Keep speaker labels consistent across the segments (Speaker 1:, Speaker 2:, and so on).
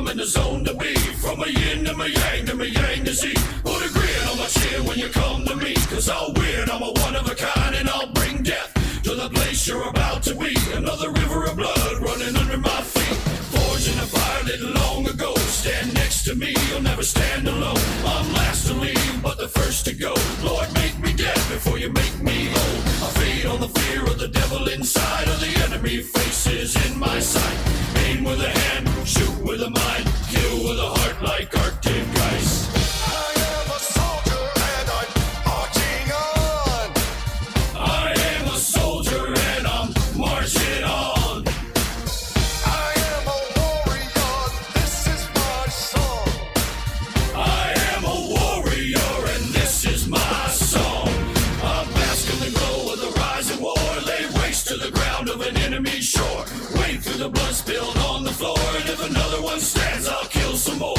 Speaker 1: in the zone to be. From a yin to my yang to my yang to Z. Put a grin on my chin when you come to me. Cause I'll win, I'm a one of a kind, and I'll bring death to the place you're about to be. Another river of blood running under my feet. Forged in a fire lit long ago. Stand next to me, you'll never stand alone. I'm last to leave, but the first to go. Lord, make me dead before you make me whole. I feed on the fear of the devil inside of the enemy. Faces in my sight. Aim with a hand, shoot with a mind, kill with a heart like Arctic ice.
Speaker 2: I am a soldier and I'm marching on.
Speaker 1: I am a soldier and I'm marching on.
Speaker 2: I am a warrior, this is my song.
Speaker 1: I am a warrior and this is my song. I bask in the glow of the rising war. Lay waste to the ground of an enemy shore. Wade through the blood spilled on the floor. And if another one stands, I'll kill some more.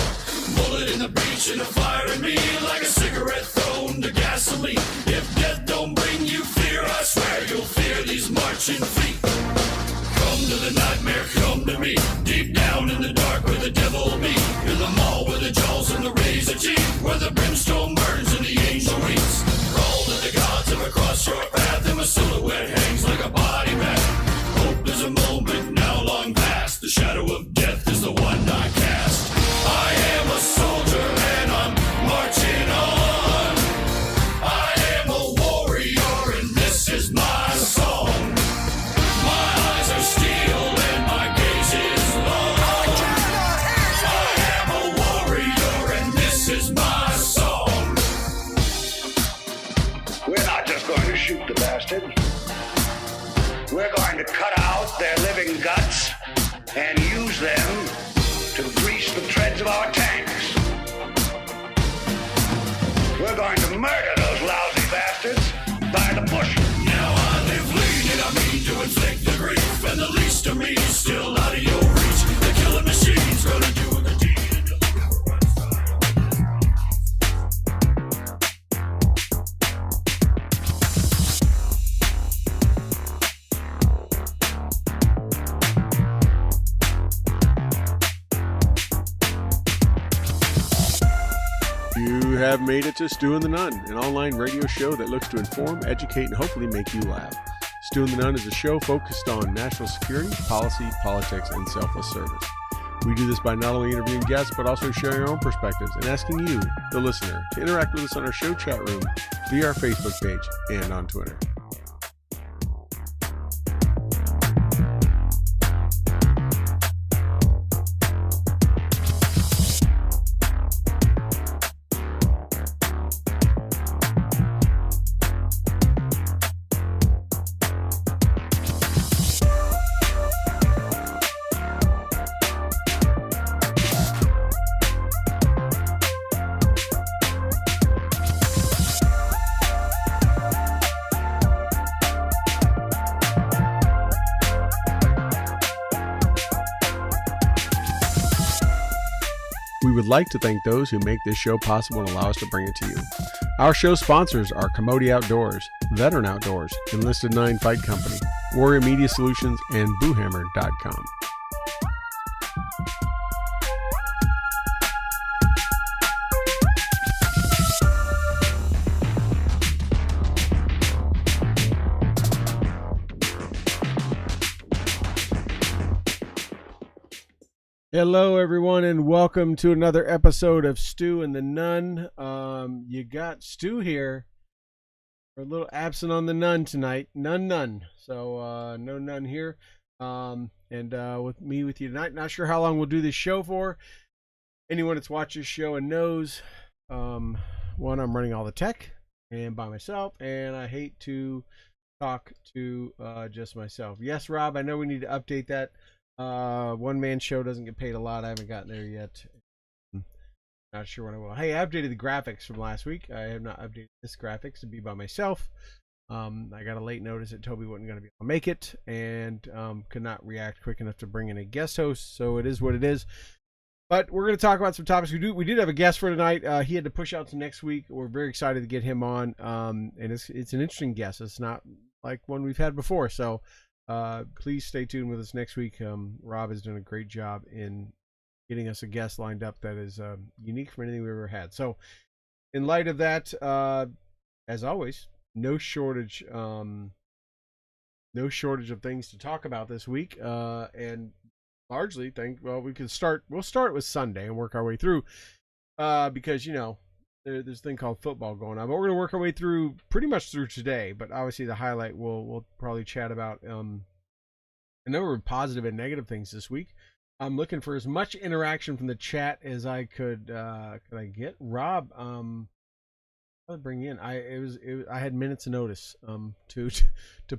Speaker 1: Bullet in the breach and a fire in me. Like a cigarette thrown to gasoline. If death don't bring you fear, I swear you'll fear these marching feet. Come to the nightmare, come to me. Deep down in the dark where the devil be. In the mall where the jaws and the razor teeth. Where the brimstone burns and the angel weeps. Crawl to the gods ever cross your path. And my silhouette hangs like a body bag. Hope is a moment now long past. The shadow of death is the one I cast. I am a soldier and I'm marching on. I am a warrior and this is my song. My eyes are steel and my gaze is long. I am a warrior and this is my song.
Speaker 3: We're not just going to shoot the bastard. We're going to cut out their living guts and use them to grease the treads of our tanks. We're going to murder those lousy bastards by the bushel.
Speaker 1: Now I live lean and I mean to inflict the grief. And the least of me is still out of your reach. The killing machine's gonna do the deed.
Speaker 4: You have made it to Stu and the Nunn, an online radio show that looks to inform, educate, and hopefully make you laugh. Stu and the Nunn is a show focused on national security, policy, politics, and selfless service. We do this by not only interviewing guests, but also sharing our own perspectives and asking you, the listener, to interact with us on our show chat room, via our Facebook page, and on Twitter. We would like to thank those who make this show possible and allow us to bring it to you. Our show sponsors are Commodity Outdoors, Veteran Outdoors, Enlisted 9 Fight Company, Warrior Media Solutions, and BooHammer.com. Hello, everyone, and welcome to another episode of Stu and the Nunn. You got Stu here. We're a little absent on the Nunn tonight. None. So, no Nunn here. With me with you tonight. Not sure how long we'll do this show for. Anyone that's watched this show and knows, one, I'm running all the tech and by myself, and I hate to talk to just myself. Yes, Rob, I know we need to update that. One man show doesn't get paid a lot. I haven't gotten there yet. Not sure when I will. Hey, I updated the graphics from last week. I have not updated this graphics to be by myself. I got a late notice that Toby wasn't going to be able to make it, and could not react quick enough to bring in a guest host. So it is what it is. But we're going to talk about some topics. We did have a guest for tonight. He had to push out to next week. We're very excited to get him on. And it's an interesting guest. It's not like one we've had before. So please stay tuned with us next week. Rob has done a great job in getting us a guest lined up that is unique from anything we've ever had. So, in light of that, as always, no shortage of things to talk about this week, and largely we'll start with Sunday and work our way through, because there's a thing called football going on, but we're going to work our way through pretty much through today. But obviously the highlight we'll probably chat about a number of positive and negative things this week. I'm looking for as much interaction from the chat as I could. Could I get Rob? I'll bring in. I had minutes of notice to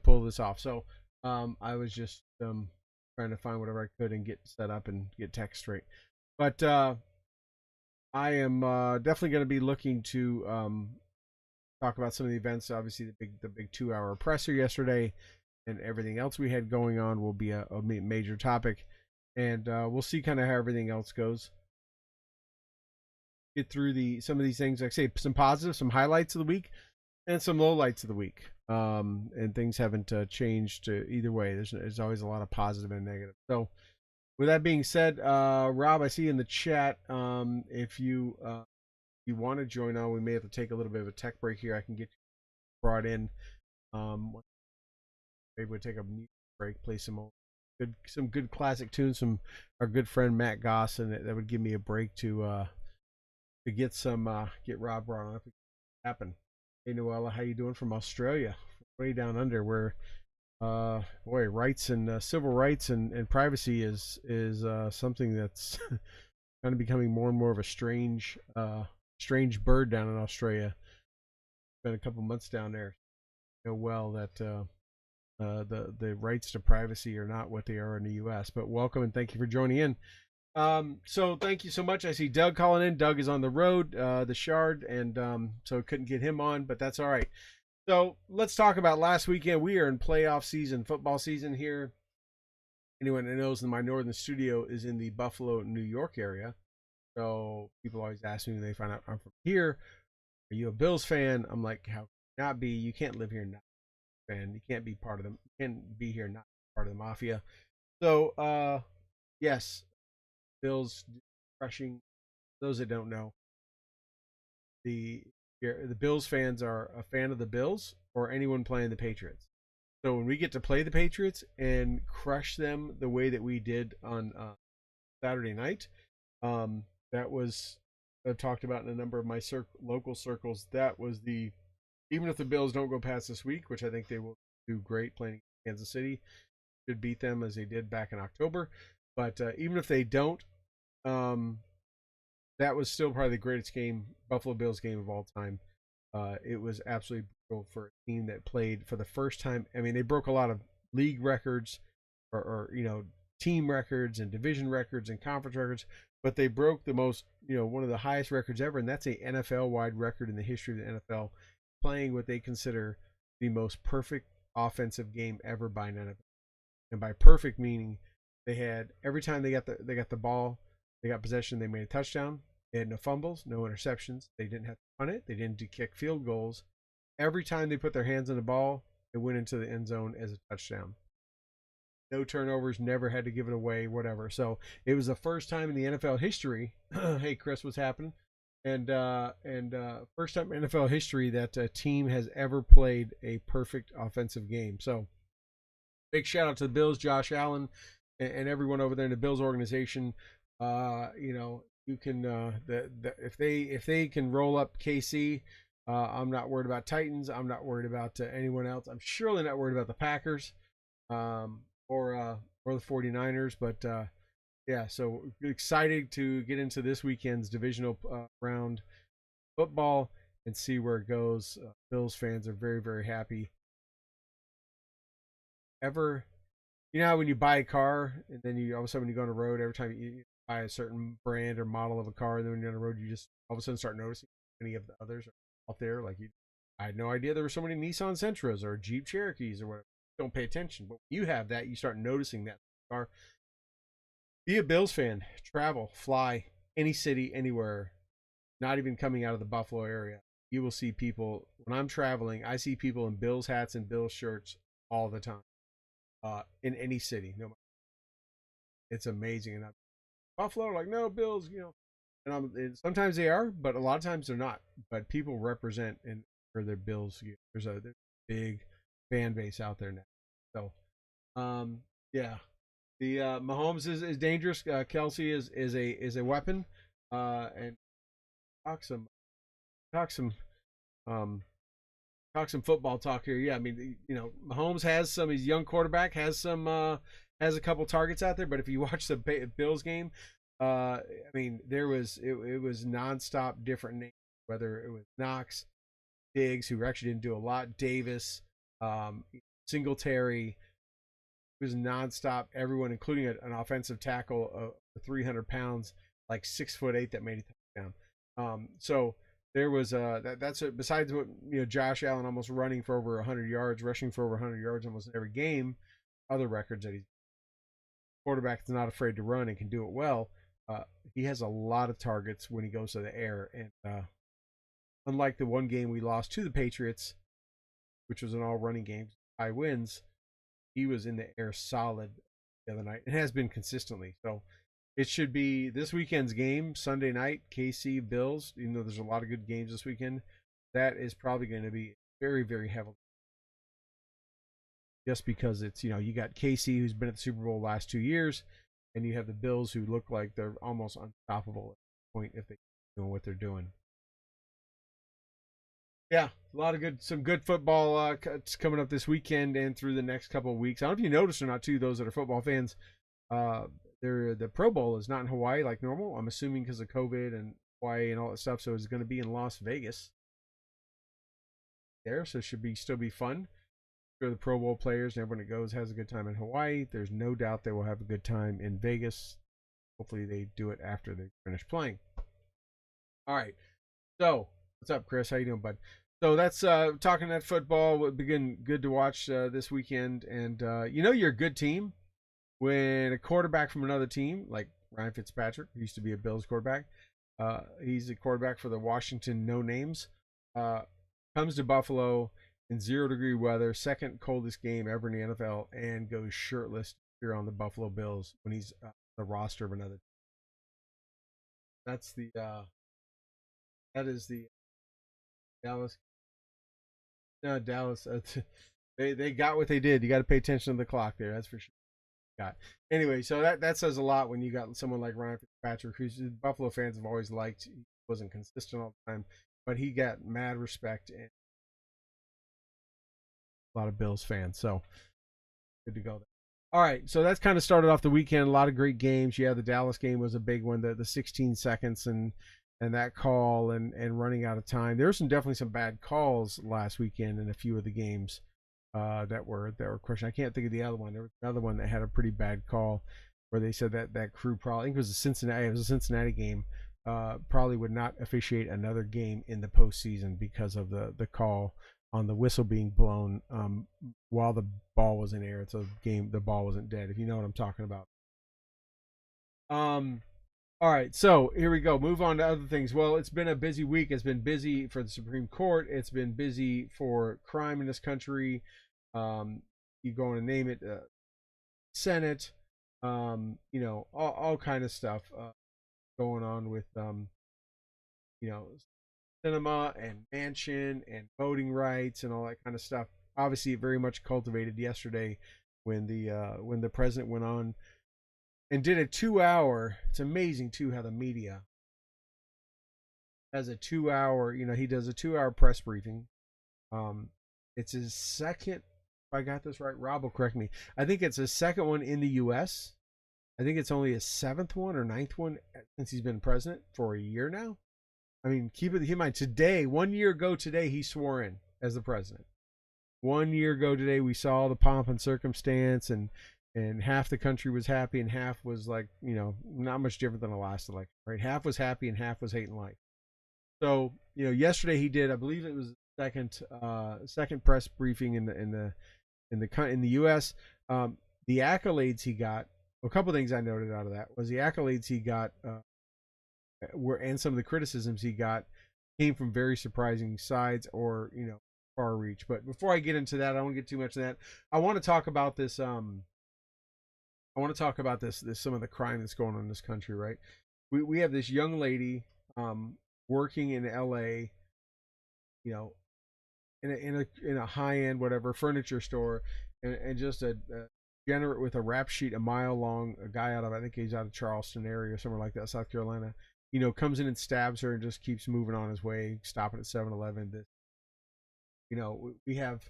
Speaker 4: pull this off. So I was just trying to find whatever I could and get set up and get tech straight. But I am definitely going to be looking to talk about some of the events. Obviously, the big 2-hour presser yesterday and everything else we had going on will be a major topic, and we'll see kind of how everything else goes. Get through some of these things. Like I say, some positives, some highlights of the week, and some lowlights of the week. And things haven't changed either way. There's always a lot of positive and negative. So, with that being said, Rob, I see in the chat, if you want to join on, we may have to take a little bit of a tech break here. I can get you brought in. Maybe we'll take a music break, play some good classic tunes from our good friend Matt Goss, and that would give me a break to get Rob brought on if it can happen. Hey Noella, how you doing from Australia? Way down under, where rights and civil rights and privacy is something that's kind of becoming more and more of a strange bird down in Australia. Been a couple months down there. You know well that the rights to privacy are not what they are in the U.S. But welcome and thank you for joining in. So thank you so much. I see Doug calling in. Doug is on the road, the Shard, and so couldn't get him on, but that's all right. So let's talk about last weekend. We are in playoff season, football season here. Anyone that knows my northern studio is in the Buffalo, New York area. So people always ask me when they find out I'm from here, are you a Bills fan? I'm like, how can you not be? You can't live here not a fan. You can't be part of them. You can't be here not part of the mafia. So yes, Bills crushing. Those that don't know, the Bills fans are a fan of the Bills or anyone playing the Patriots. So when we get to play the Patriots and crush them the way that we did on Saturday night, that was, I've talked about in a number of my local circles, that was even if the Bills don't go past this week, which I think they will do great playing Kansas City, should beat them as they did back in October. But even if they don't, that was still probably the greatest Buffalo Bills game of all time. It was absolutely brutal for a team that played for the first time. I mean, they broke a lot of league records or team records and division records and conference records, but they broke the most, one of the highest records ever, and that's a NFL-wide record in the history of the NFL, playing what they consider the most perfect offensive game ever by an NFL. And by perfect meaning, they had every time they got the ball, they got possession, they made a touchdown. They had no fumbles, no interceptions. They didn't have to punt it. They didn't kick field goals. Every time they put their hands on the ball, it went into the end zone as a touchdown. No turnovers, never had to give it away, whatever. So it was the first time in the NFL history. Hey, Chris, what's happening? And first time in NFL history that a team has ever played a perfect offensive game. So big shout out to the Bills, Josh Allen, and everyone over there in the Bills organization. You can if they can roll up KC, I'm not worried about Titans. I'm not worried about anyone else. I'm surely not worried about the Packers or the 49ers. But yeah, so excited to get into this weekend's divisional round football and see where it goes. Bills fans are very, very happy. How when you buy a car and then you all of a sudden when you go on the road, every time you buy a certain brand or model of a car, and then when you're on the road, you just all of a sudden start noticing any of the others out there. Like I had no idea there were so many Nissan Sentras or Jeep Cherokees or whatever. Don't pay attention, but when you have that, you start noticing that car. Be a Bills fan. Travel, fly, any city, anywhere. Not even coming out of the Buffalo area. You will see people when I'm traveling. I see people in Bills hats and Bills shirts all the time. In any city, no matter. It's amazing. And Buffalo are like, no, Bills, you know. And sometimes they are, but a lot of times they're not. But people represent and for their Bills. There's a big fan base out there now. So, yeah, the Mahomes is dangerous. Kelsey is a weapon. And talk some talk some um talk some football talk here. Yeah, I mean, you know, Mahomes has some. He's a young quarterback, has some, has a couple targets out there. But if you watch the Bills game, I mean, it was nonstop different names. Whether it was Knox, Diggs, who actually didn't do a lot, Davis, Singletary. It was nonstop. Everyone, including an offensive tackle, 300 pounds, like 6'8", that made a touchdown. So there was that's a, besides what, you know, Josh Allen almost running for over 100 yards, rushing for over 100 yards almost every game. Other records that he's quarterback that's not afraid to run and can do it well. He has a lot of targets when he goes to the air, and unlike the one game we lost to the Patriots, which was an all running game, high wins, he was in the air solid the other night and has been consistently. So it should be this weekend's game, Sunday night, KC Bills. Even though there's a lot of good games this weekend, that is probably going to be very, very heavily. Just because it's, you know, you got KC, who's been at the Super Bowl the last 2 years, and you have the Bills, who look like they're almost unstoppable at this point if they keep doing what they're doing. Yeah, a lot of some good football coming up this weekend and through the next couple of weeks. I don't know if you noticed or not, too, those that are football fans. The Pro Bowl is not in Hawaii like normal. I'm assuming because of COVID and Hawaii and all that stuff. So it's going to be in Las Vegas. There, so it should still be fun. For the Pro Bowl players and everyone that goes has a good time in Hawaii. There's no doubt they will have a good time in Vegas. Hopefully they do it after they finish playing. All right. So what's up, Chris? How you doing, bud? So that's talking that football. Will begin good to watch this weekend. And you know, you're a good team when a quarterback from another team, like Ryan Fitzpatrick, who used to be a Bills quarterback, he's a quarterback for the Washington No Names, comes to Buffalo in 0-degree weather, second coldest game ever in the NFL, and goes shirtless here on the Buffalo Bills when he's the roster of another team. That's that is the Dallas. No, Dallas. They got what they did. You got to pay attention to the clock there. That's for sure. Got anyway. So that says a lot when you got someone like Ryan Fitzpatrick, who Buffalo fans have always liked. He wasn't consistent all the time, but he got mad respect and a lot of Bills fans. So good to go there. All right, so that's kind of started off the weekend. A lot of great games. Yeah, the Dallas game was a big one. The 16 seconds and that call and running out of time. There were definitely some bad calls last weekend in a few of the games that were questioned. I can't think of the other one. There was another one that had a pretty bad call where they said that crew probably, I think it was a Cincinnati game, probably would not officiate another game in the postseason because of the call on the whistle being blown while the ball was in air. It's a game, the ball wasn't dead, if you know what I'm talking about. All right, so here we go. Move on to other things. Well, it's been a busy week. It's been busy for the Supreme Court. It's been busy for crime in this country. You go on and name it, Senate, you know, all kind of stuff going on with, you know, cinema and Manchin and voting rights and all that kind of stuff. Obviously, very much cultivated yesterday when the president went on and did a 2-hour. It's amazing too how the media has a 2-hour. You know, he does a 2-hour press briefing. It's his second. If I got this right, Rob will correct me. I think it's his second one in the U.S. I think it's only his 7th one or 9th one since he's been president for a year now. I mean, keep in mind, today, 1 year ago today, he swore in as the president. 1 year ago today, we saw the pomp and circumstance, and half the country was happy, and half was like, you know, not much different than the last election, right? Half was happy, and half was hating life. So, you know, yesterday he did, I believe it was second press briefing in the U.S. The accolades he got. A couple things I noted out of that was the accolades he got. And some of the criticisms he got came from very surprising sides or, you know, far reach. But before I get into that, I don't get too much of that. I want to talk about this I want to talk about this some of the crime that's going on in this country, right? We have this young lady working in LA, you know, in a high end whatever furniture store, and just a generate with a rap sheet a mile long. A guy out of, I think he's out of Charleston area or somewhere like that, South Carolina. Comes in and stabs her and just keeps moving on his way, stopping at 7-Eleven. This, we have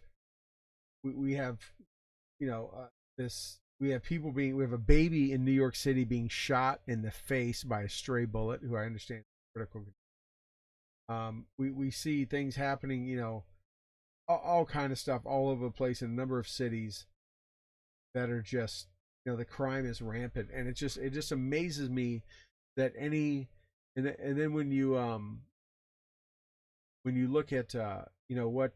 Speaker 4: this. We have people being. We have a baby in New York City being shot in the face by a stray bullet, who I understand is critical. We see things happening. All kind of stuff all over the place in a number of cities that are just, the crime is rampant, and it just amazes me that and then when you look at what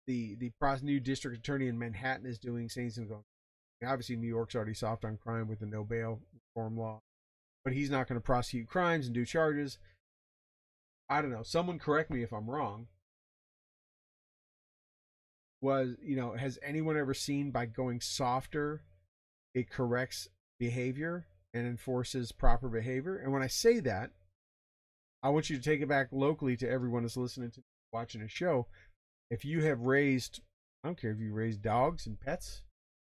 Speaker 4: the new district attorney in Manhattan is doing, saying something going. Obviously, New York's already soft on crime with the no bail reform law, but he's not going to prosecute crimes and do charges. I don't know. Someone correct me if I'm wrong. Has anyone ever seen by going softer, it corrects behavior and enforces proper behavior? And when I say that, I want you to take it back locally to everyone that's listening to watching a show. If you have raised, I don't care if you raised dogs and pets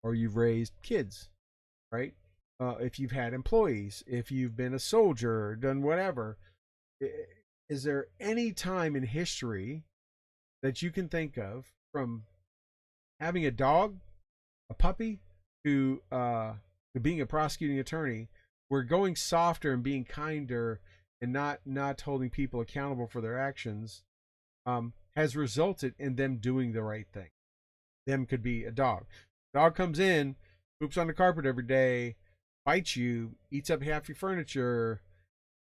Speaker 4: or you've raised kids, right? If you've had employees, if you've been a soldier or done whatever, is there any time in history that you can think of, from having a dog, a puppy, to being a prosecuting attorney, where going softer and being kinder and not holding people accountable for their actions has resulted in them doing the right thing? Them could be a dog. Dog comes in, poops on the carpet every day, bites you, eats up half your furniture,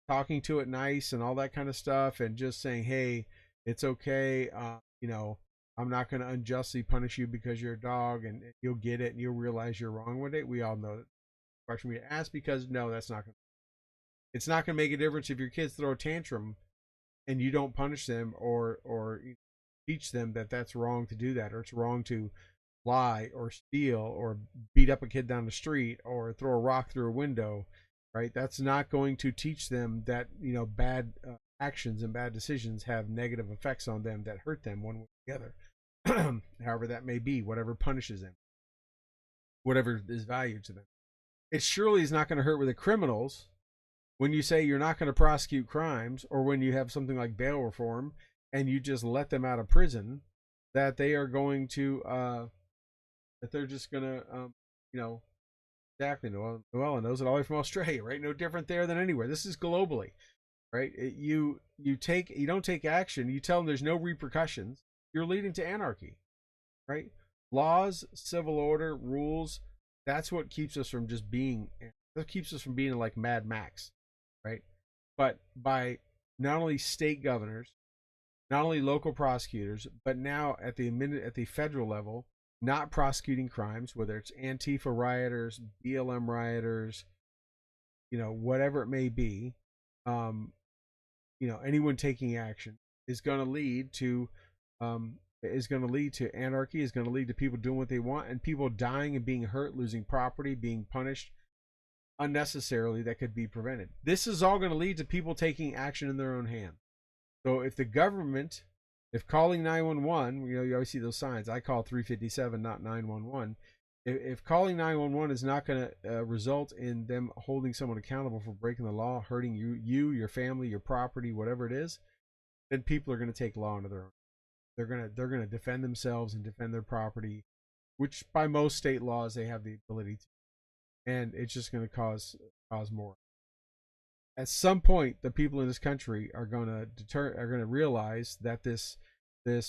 Speaker 4: talking to it nice and all that kind of stuff, and just saying, hey, it's okay, I'm not going to unjustly punish you because you're a dog, and you'll get it and you'll realize you're wrong one day. We all know that. Question me to ask, because no, that's not going to. It's not going to make a difference if your kids throw a tantrum and you don't punish them or teach them that that's wrong to do that, or it's wrong to lie or steal or beat up a kid down the street or throw a rock through a window, right? That's not going to teach them that bad actions and bad decisions have negative effects on them that hurt them one way or the other. However that may be, whatever punishes them, whatever is valued to them. It surely is not going to hurt with the criminals when you say you're not going to prosecute crimes, or when you have something like bail reform and you just let them out of prison, that they are going to that they're just gonna exactly. Noella knows it all the way from Australia, right? No different there than anywhere. This is globally, right? You don't take action, you tell them there's no repercussions, you're leading to anarchy, right? Laws, civil order, rules, that's what keeps us from just being, that keeps us from being like Mad Max, right? But by not only state governors, not only local prosecutors, but now at the federal level, not prosecuting crimes, whether it's Antifa rioters, BLM rioters, whatever it may be, anyone taking action is going to lead to anarchy, is going to lead to people doing what they want, and people dying and being hurt, losing property, being punished unnecessarily that could be prevented. This is all going to lead to people taking action in their own hands. So if the government, if calling 911, you always see those signs. I call 357, not 911. If calling 911 is not going to result in them holding someone accountable for breaking the law, hurting you, your family, your property, whatever it is, then people are going to take law into their own. They're going to defend themselves and defend their property, which by most state laws they have the ability to, and it's just going to cause more. At some point, the people in this country are going to realize that this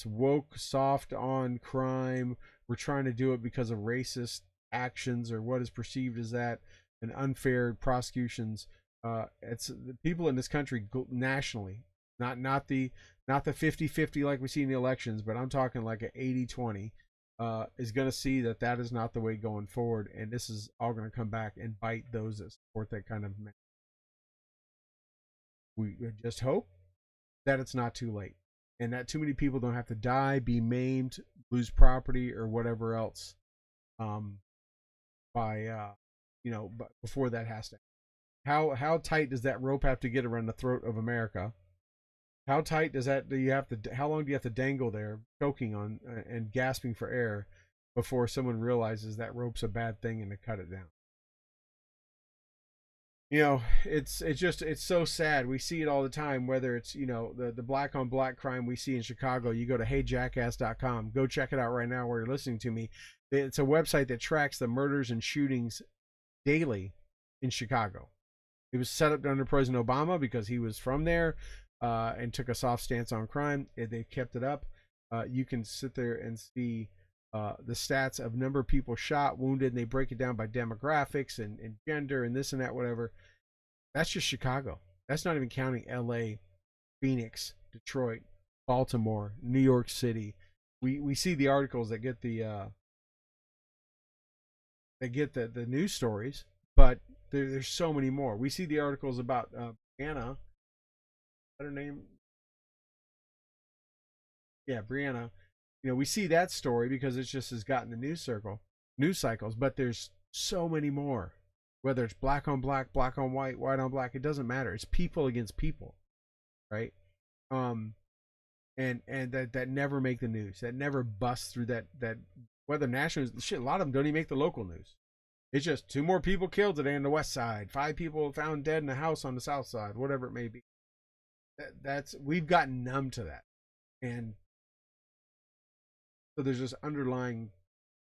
Speaker 4: woke, soft on crime, we're trying to do it because of racist actions or what is perceived as that, and unfair prosecutions. It's the people in this country nationally, not the 50-50 like we see in the elections, but I'm talking like an 80-20, is going to see that is not the way going forward, and this is all going to come back and bite those that support that kind of. We just hope that it's not too late, and that too many people don't have to die, be maimed, lose property, or whatever else by before that has to. How tight does that rope have to get around the throat of America? How tight does that how long do you have to dangle there, choking on and gasping for air before someone realizes that rope's a bad thing and to cut it down? It's so sad. We see it all the time, whether it's, the black on black crime we see in Chicago. You go to heyjackass.com, go check it out right now where you're listening to me. It's a website that tracks the murders and shootings daily in Chicago. It was set up under President Obama because he was from there and took a soft stance on crime. They've kept it up. You can sit there and see the stats of number of people shot, wounded, and they break it down by demographics and gender and this and that, whatever. That's just Chicago. That's not even counting LA, Phoenix, Detroit, Baltimore, New York City. We see the articles that get the news stories, but there's so many more. We see the articles about Brianna. What's her name? Yeah, Brianna. We see that story because it just has gotten the news cycles, but there's so many more. Whether it's black on black, black on white, white on black, it doesn't matter. It's people against people, right? And that never make the news. That never busts through that whether national shit. A lot of them don't even make the local news. It's just 2 more people killed today on the west side, 5 people found dead in a house on the south side, whatever it may be. We've gotten numb to that, and so there's this underlying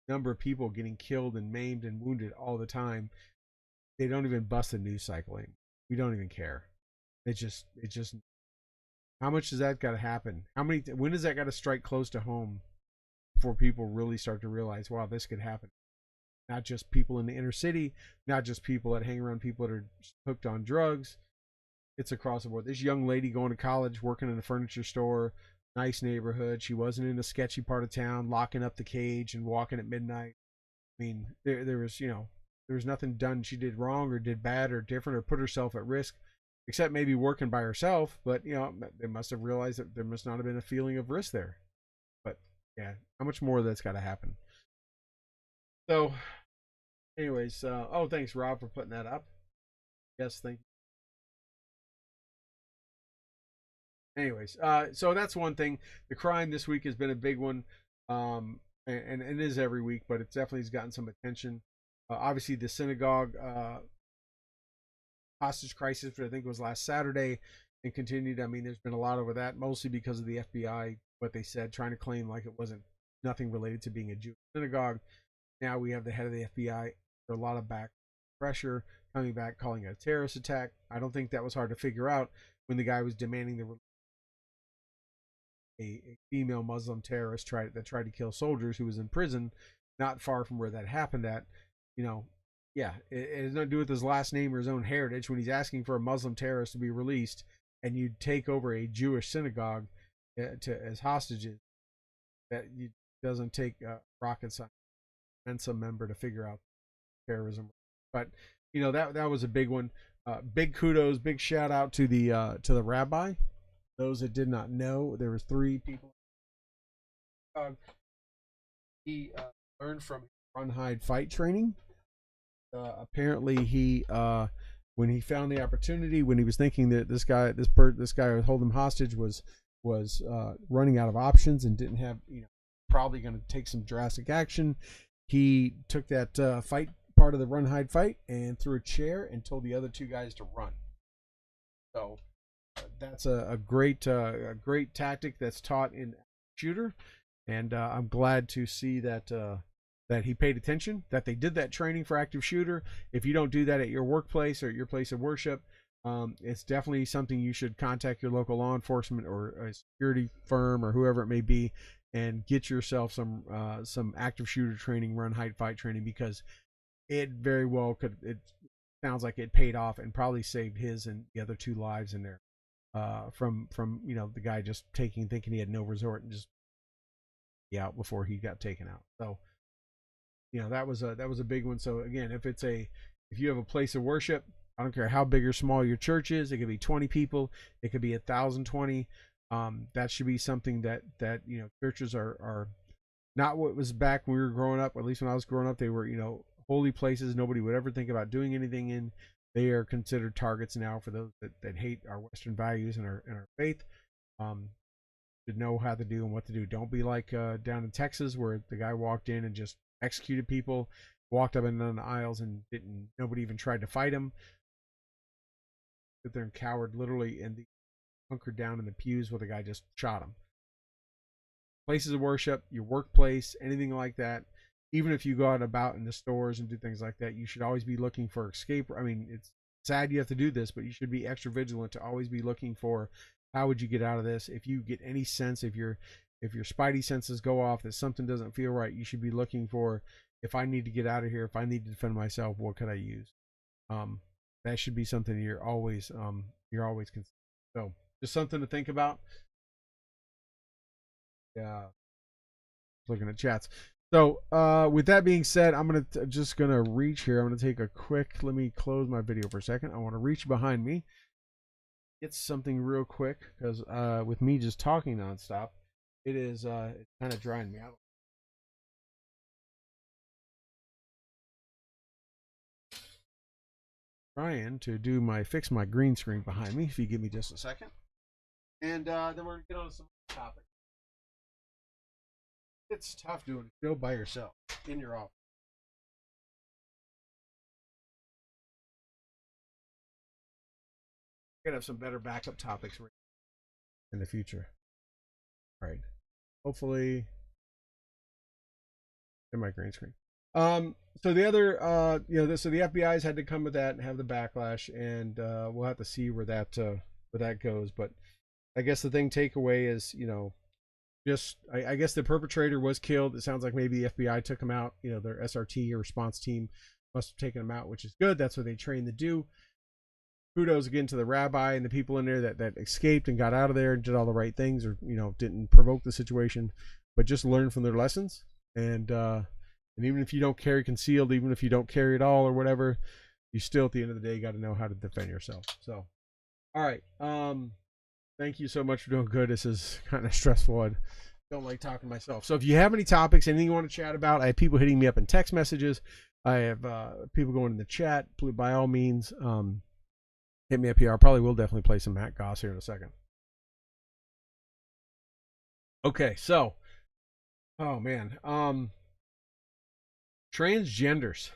Speaker 4: number of people getting killed and maimed and wounded all the time. They don't even bust the news cycle in. We don't even care. It just. How much does that got to happen? When does that got to strike close to home before people really start to realize, wow, this could happen? Not just people in the inner city, not just people that hang around people that are hooked on drugs. It's across the board. This young lady going to college, working in a furniture store, nice neighborhood. She wasn't in a sketchy part of town, locking up the cage and walking at midnight. I mean, there was nothing done she did wrong or did bad or different or put herself at risk, except maybe working by herself. But they must have realized that there must not have been a feeling of risk there. But yeah, how much more of that's got to happen? So anyways, thanks Rob for putting that up. Yes, thank you. Anyways, so that's one thing. The crime this week has been a big one, and it is every week, but it definitely has gotten some attention. Obviously, the synagogue hostage crisis, which I think was last Saturday, and continued. I mean, there's been a lot over that, mostly because of the FBI, what they said, trying to claim like it wasn't nothing related to being a Jewish synagogue. Now we have the head of the FBI. A lot of back pressure coming back, calling it a terrorist attack. I don't think that was hard to figure out when the guy was demanding a female Muslim terrorist that tried to kill soldiers who was in prison not far from where that happened at. Yeah, it has nothing to do with his last name or his own heritage. When he's asking for a Muslim terrorist to be released and you take over a Jewish synagogue as hostages, that doesn't take rocket science and some member to figure out terrorism. But that was a big one. Big kudos, big shout out to the rabbi. Those that did not know, there was 3 people. He learned from run, hide, fight training. Apparently, he when he found the opportunity, when he was thinking that this guy would hold him hostage was running out of options and didn't have probably going to take some drastic action, he took that fight part of the run, hide, fight and threw a chair and told the other 2 guys to run. So that's a great tactic that's taught in shooter, and I'm glad to see that he paid attention, that they did that training for active shooter. If you don't do that at your workplace or at your place of worship, it's definitely something you should contact your local law enforcement or a security firm or whoever it may be and get yourself some active shooter training, run, hide, fight training, because it very well could. It sounds like it paid off and probably saved his and the other 2 lives in there. From the guy just thinking he had no resort and just out before he got taken out. So that was a big one. So again, if you have a place of worship, I don't care how big or small your church is, it could be 20 people, it could be 1,020. That should be something that churches are not what was back when we were growing up. At least when I was growing up, they were holy places nobody would ever think about doing anything in. They are considered targets now for those that hate our Western values and our faith. To know how to do and what to do. Don't be like down in Texas where the guy walked in and just executed people, walked up and down the aisles and nobody even tried to fight him. Sit there and cowered literally and hunkered down in the pews where the guy just shot him. Places of worship, your workplace, anything like that. Even if you go out about in the stores and do things like that, you should always be looking for escape. I mean, it's sad you have to do this, but you should be extra vigilant to always be looking for how would you get out of this. If you get any sense, if your spidey senses go off that something doesn't feel right, you should be looking for, if I need to get out of here, if I need to defend myself, what could I use? That should be something you're always considering. So just something to think about. Yeah, looking at chats. So with that being said, I'm just gonna reach here. I'm gonna take a quick. Let me close my video for a second. I want to reach behind me, get something real quick, because with me just talking nonstop, it's kind of drying me out. Trying to fix my green screen behind me. If you give me just a second, and then we're gonna get on to some topics. It's tough doing a show by yourself in your office. We're gonna have some better backup topics in the future. All right. Hopefully, in my green screen. So the other, so the FBI's had to come with that and have the backlash, and we'll have to see where that goes. But I guess the takeaway is, I guess the perpetrator was killed. It sounds like maybe the FBI took him out. Their SRT or response team must have taken him out, which is good. That's what they train to do. Kudos again to the rabbi and the people in there that escaped and got out of there and did all the right things, or didn't provoke the situation, but just learned from their lessons. And even if you don't carry concealed, even if you don't carry it all or whatever, you still at the end of the day got to know how to defend yourself. So, all right. Thank you so much for doing good. This is kind of stressful. I don't like talking to myself. So if you have any topics, anything you want to chat about, I have people hitting me up in text messages. I have people going in the chat. By all means, hit me up here. I probably will definitely play some Matt Goss here in a second. Okay, so, oh man, transgenders,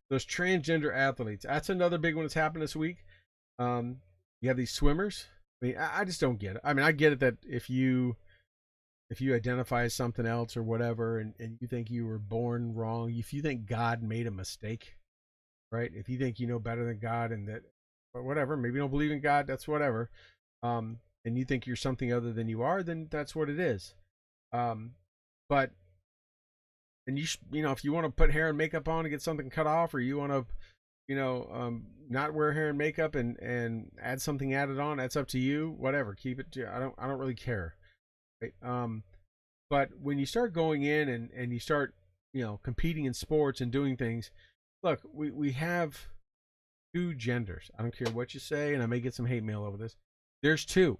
Speaker 4: those transgender athletes. That's another big one that's happened this week. You have these swimmers. I mean, I just don't get it. I mean, I get it that if you identify as something else or whatever, and you think you were born wrong, if you think God made a mistake, right? If you think you know better than God and that, or whatever, maybe you don't believe in God, that's whatever. And you think you're something other than you are, then that's what it is. But, and if you want to put hair and makeup on and get something cut off, or you want to, not wear hair and makeup and add something added on, that's up to you. Whatever, keep it to. I don't really care. Right? But when you start going in and you start, competing in sports and doing things, look, we have two genders. I don't care what you say, and I may get some hate mail over this. There's two,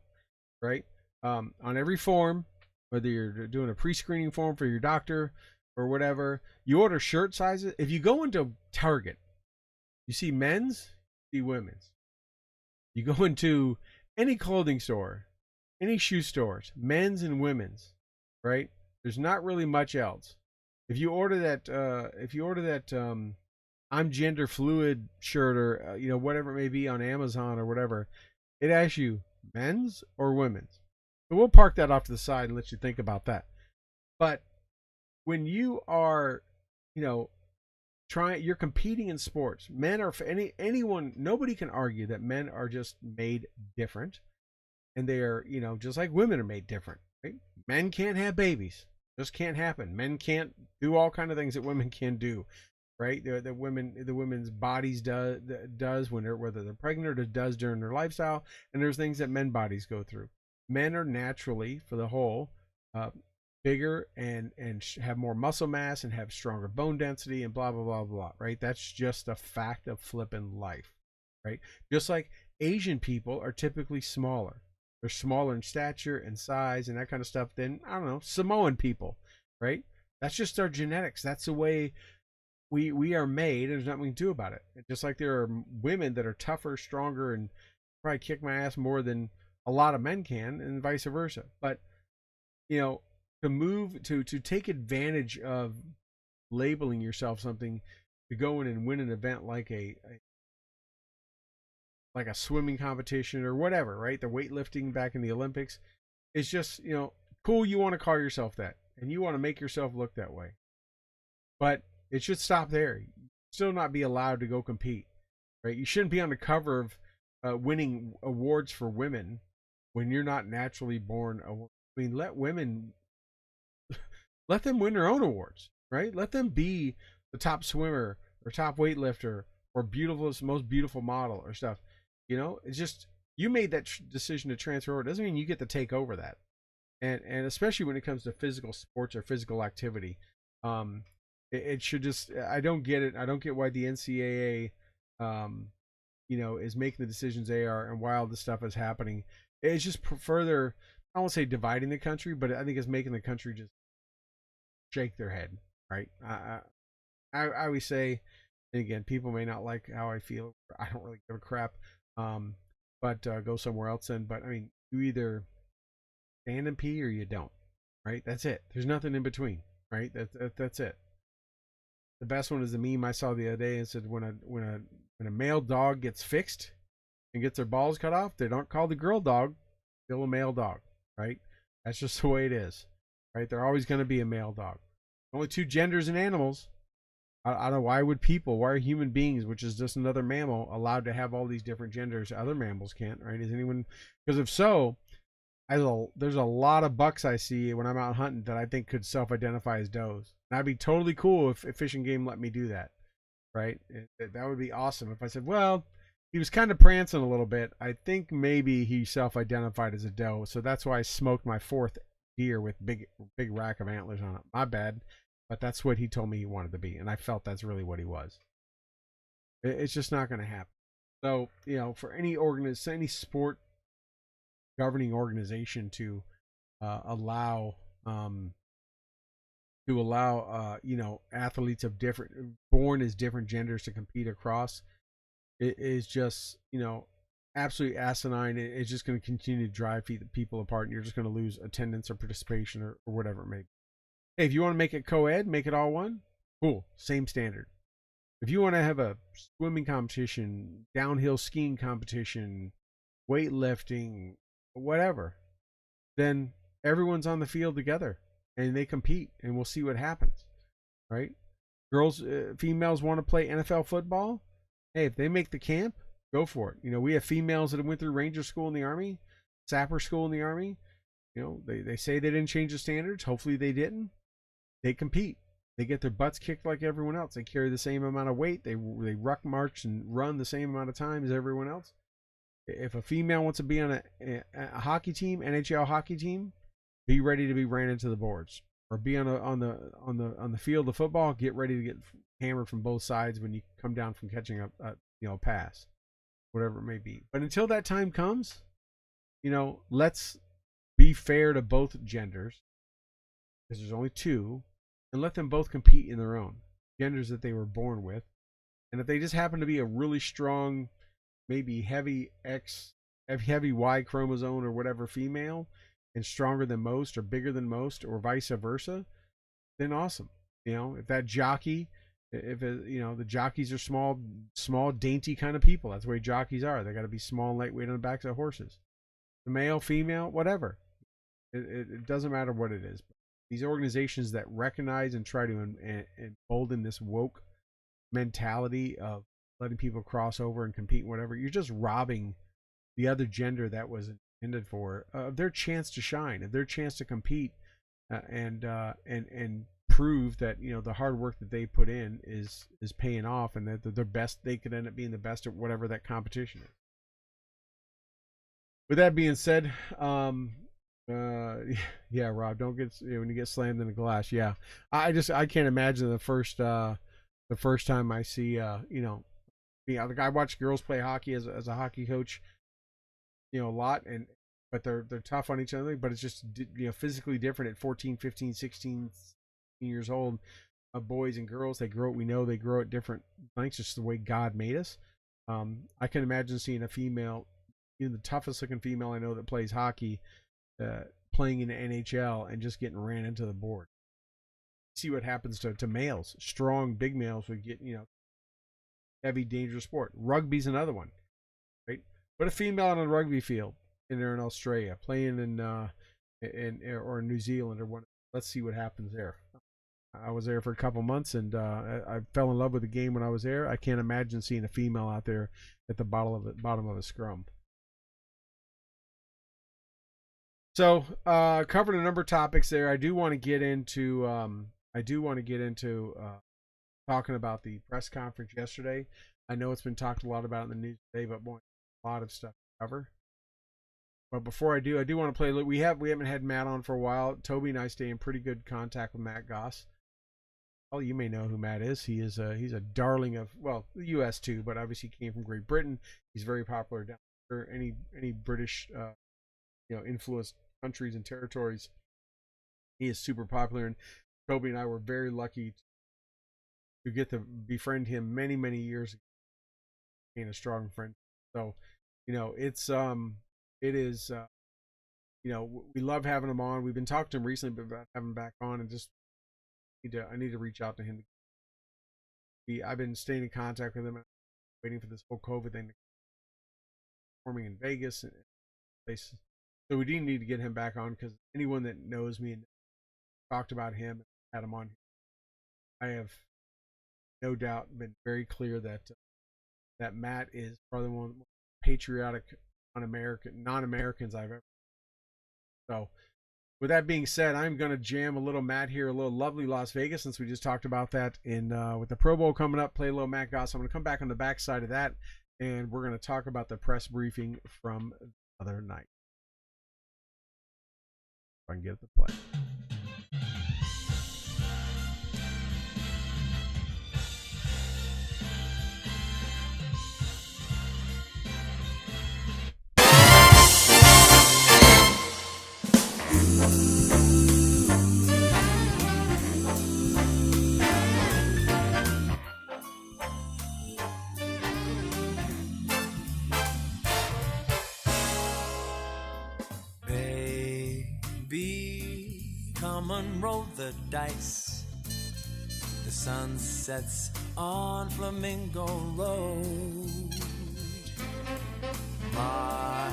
Speaker 4: right? On every form, whether you're doing a pre-screening form for your doctor or whatever, you order shirt sizes. If you go into Target, you see men's, you see women's. You go into any clothing store, any shoe stores, men's and women's, right? There's not really much else. If you order that, I'm gender fluid shirt, or whatever it may be on Amazon or whatever, it asks you men's or women's. So we'll park that off to the side and let you think about that. But when you are, you're competing in sports. Men are, for anyone, nobody can argue that men are just made different, and they are, just like women are made different. Right? Men can't have babies; just can't happen. Men can't do all kind of things that women can do. Right? The women's bodies does whether they're pregnant, or does during their lifestyle, and there's things that men bodies go through. Men are naturally, for the whole, bigger and have more muscle mass and have stronger bone density and blah blah blah blah. Right? That's just a fact of flipping life. Right? Just like Asian people are typically smaller. They're smaller in stature and size and that kind of stuff than, I don't know, Samoan people. Right? That's just our genetics. That's the way we are made, and there's nothing we can do about it. Just like there are women that are tougher, stronger, and probably kick my ass more than a lot of men can, and vice versa. But to move to take advantage of labeling yourself something, to go in and win an event like a swimming competition or whatever, right? The weightlifting back in the Olympics. It's just, cool. You want to call yourself that, and you want to make yourself look that way. But it should stop there. You still not be allowed to go compete, right? You shouldn't be on the cover of winning awards for women when you're not naturally born. I mean, let them win their own awards, right? Let them be the top swimmer or top weightlifter or most beautiful model or stuff. It's just, you made that decision to transfer over. It doesn't mean you get to take over that. And especially when it comes to physical sports or physical activity, it should just, I don't get it. I don't get why the NCAA, is making the decisions they are, and why all this stuff is happening. It's just further, I won't say dividing the country, but I think it's making the country just shake their head, right? I always say, and again, people may not like how I feel. I don't really give a crap. But go somewhere else then. But I mean, you either stand and pee or you don't, right? That's it. There's nothing in between, right? That's it. The best one is the meme I saw the other day. It said when a male dog gets fixed and gets their balls cut off, they don't call the girl dog, still a male dog, right? That's just the way it is, right? They're always going to be a male dog. Only two genders in animals. I don't know, why are human beings, which is just another mammal, allowed to have all these different genders? Other mammals can't, right? Is anyone? Because if so, there's a lot of bucks I see when I'm out hunting that I think could self-identify as does. And I'd be totally cool if Fish and Game let me do that, right? That would be awesome. If I said, well, he was kind of prancing a little bit, I think maybe he self-identified as a doe, so that's why I smoked my fourth deer with big rack of antlers on it. My bad. But that's what he told me he wanted to be, and I felt that's really what he was. It's just not going to happen. So, for any sport governing organization to allow athletes of born as different genders to compete across, it is just, absolutely asinine. It's just going to continue to drive people apart, and you're just going to lose attendance or participation or whatever it may be. Hey, if you want to make it co-ed, make it all one, cool, same standard. If you want to have a swimming competition, downhill skiing competition, weightlifting, whatever, then everyone's on the field together and they compete, and we'll see what happens, right? Females want to play NFL football. Hey, if they make the camp, go for it. We have females that went through Ranger School in the Army, Sapper School in the Army. They say they didn't change the standards. Hopefully they didn't. They compete. They get their butts kicked like everyone else. They carry the same amount of weight. They ruck, march, and run the same amount of time as everyone else. If a female wants to be on a hockey team, NHL hockey team, be ready to be ran into the boards, or be on the field of football. Get ready to get hammered from both sides when you come down from catching a pass, whatever it may be. But until that time comes, let's be fair to both genders, because there's only two, and let them both compete in their own genders that they were born with. And if they just happen to be a really strong, maybe heavy Y chromosome or whatever female, and stronger than most or bigger than most, or vice versa, then awesome. If that jockey, the jockeys are small, dainty kind of people. That's the way jockeys are. They got to be small and lightweight on the backs of horses. The male, female, whatever. It doesn't matter what it is. These organizations that recognize and try to embolden this woke mentality of letting people cross over and compete and whatever, you're just robbing the other gender that was intended for their chance to shine, of their chance to compete, and prove that the hard work that they put in is paying off, and that they're best. They could end up being the best at whatever that competition is. With that being said, yeah, Rob, don't get when you get slammed in the glass. Yeah, I can't imagine the first time I see like I watch girls play hockey as a hockey coach, a lot, but they're tough on each other, but it's just physically different at 14, 15, 16 years old. boys and girls. We know they grow at different lengths, just the way God made us. I can imagine seeing a female, even the toughest looking female I know that plays hockey, playing in the NHL and just getting ran into the board. See what happens to males. Strong, big males would get, heavy, dangerous sport. Rugby's another one, right? Put a female on a rugby field in Australia, playing in or New Zealand or one. Let's see what happens there. I was there for a couple months, and I fell in love with the game when I was there. I can't imagine seeing a female out there at the bottom of a scrum. So, covered a number of topics there. I do want to get into talking about the press conference yesterday. I know it's been talked a lot about in the news today, but boy, a lot of stuff to cover. But before I do want to play. We haven't had Matt on for a while. Toby and I stay in pretty good contact with Matt Goss. Well, you may know who Matt is. He's a darling of, well, the U.S. too, but obviously came from Great Britain. He's very popular down there. Any British, influenced countries and territories, he is super popular. And Toby and I were very lucky to get to befriend him many, many years ago. Being a strong friend. So, it is, we love having him on. We've been talking to him recently about having him back on, and just I need to reach out to him. I've been staying in contact with him, waiting for this whole COVID thing to performing in Vegas and places. So we do need to get him back on, because anyone that knows me and talked about him, had him on, I have no doubt been very clear that Matt is probably one of the most patriotic non-Americans I've ever. So, with that being said, I'm going to jam a little Matt here, a little lovely Las Vegas, since we just talked about that with the Pro Bowl coming up. Play a little Matt Goss. I'm going to come back on the backside of that, and we're going to talk about the press briefing from the other night. If I can get it to play.
Speaker 5: Come and roll the dice. The sun sets on Flamingo Road. My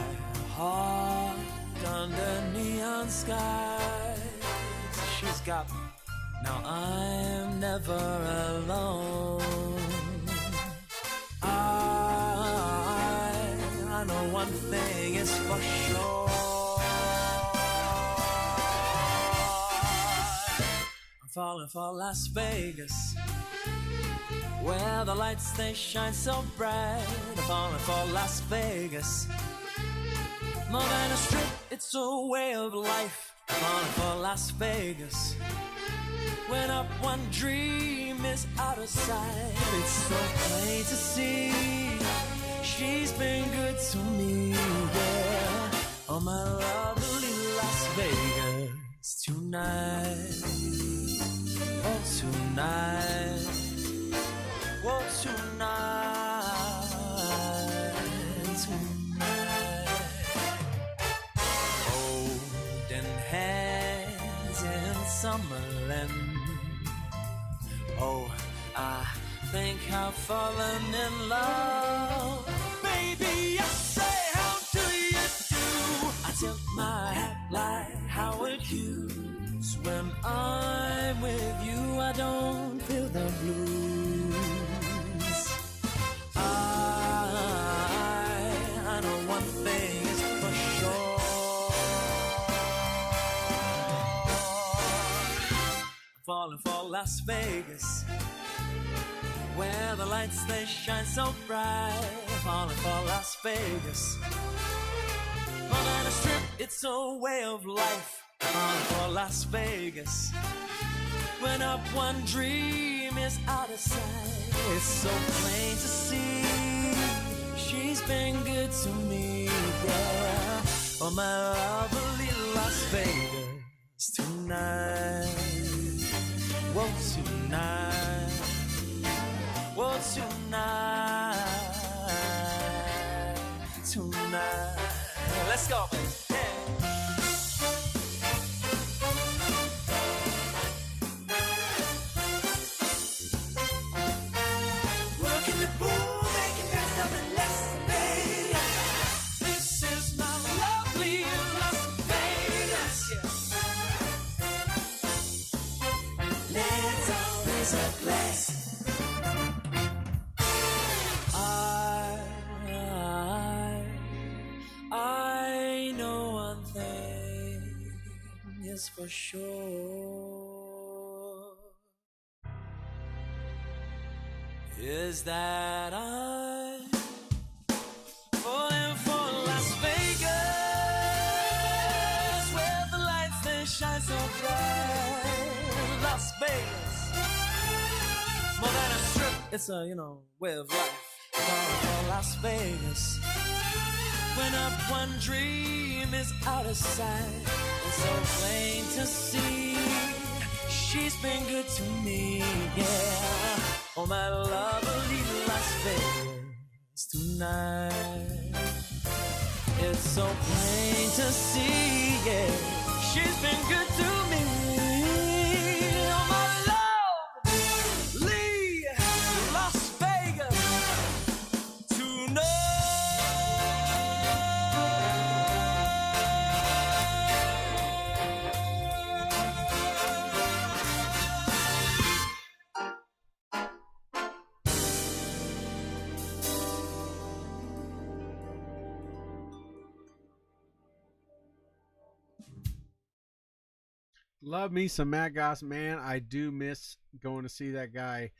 Speaker 5: heart under neon skies. She's got me. Now I'm never alone. I know one thing is for sure. Falling for Las Vegas, where the lights they shine so bright. I'm falling for Las Vegas, more than a strip, it's a way of life. I'm falling for Las Vegas, when up one dream is out of sight. It's so plain to see, she's been good to me, yeah. Oh, my lovely Las Vegas tonight. Oh, tonight, oh, tonight. Holding hands in Summerlin. Oh, I think I've fallen in love. Baby, I say, how do you do? I tilt my hat like Howard Hughes. When I'm with you, I don't feel the blues. I know one thing is for sure. Falling for Las Vegas, where the lights they shine so bright. Falling for Las Vegas, more than a strip, it's a way of life. Falling for Las Vegas, when up one dream is out of sight. It's so plain to see, she's been good to me, yeah. Oh, my lovely Las Vegas tonight. Whoa, tonight. Whoa, tonight. Tonight. Let's go, baby. Working the pool, making best of the Las Vegas. This is my lovely Las Vegas. Let's all raise a glass. I know one thing is for sure, is that I'm falling for Las Vegas, where the lights they shine so bright. Las Vegas, more than a strip, it's a way of life. Falling for Las Vegas, when up one dream is out of sight, it's so plain to see she's been good to me, yeah. Oh, my lovely Las Vegas tonight. It's so plain to see, yeah, she's been good to me. Oh, my lovely Las Vegas tonight.
Speaker 4: Love me some Matt Goss, man. I do miss going to see that guy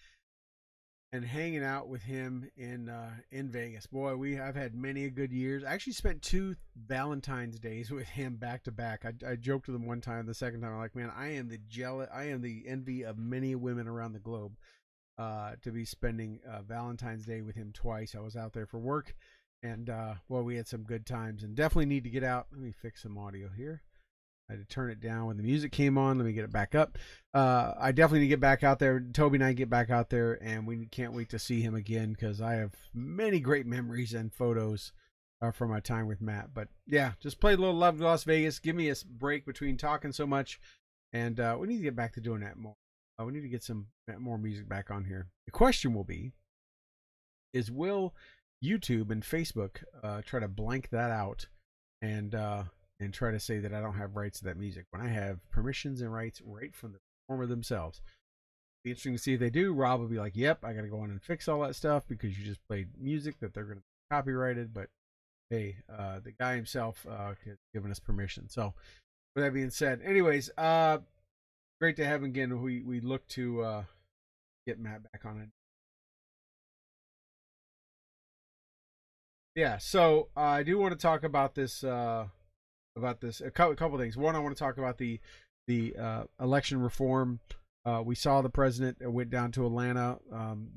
Speaker 4: and hanging out with him in Vegas. Boy, I've had many a good years. I actually spent 2 Valentine's days with him back to back. I joked with him one time. The second time, I'm like, man, I am the envy of many women around the globe. To be spending Valentine's Day with him twice. I was out there for work, and we had some good times, and definitely need to get out. Let me fix some audio here. I had to turn it down when the music came on. Let me get it back up. I definitely need to get back out there. Toby and I get back out there, and we can't wait to see him again because I have many great memories and photos from my time with Matt. But yeah, just played a little Love Las Vegas. Give me a break between talking so much, and we need to get back to doing that more. We need to get some more music back on here. The question will be, will YouTube and Facebook try to blank that out and try to say that I don't have rights to that music when I have permissions and rights right from the performer themselves? Be interesting to see if they do. Rob will be like, yep, I got to go on and fix all that stuff because you just played music that they're going to be copyrighted. But hey, the guy himself has given us permission. So with that being said, anyways, great to have him again. We look to get Matt back on it. Yeah, so I do want to talk about this. A couple things. One, I want to talk about the election reform. We saw the president went down to Atlanta.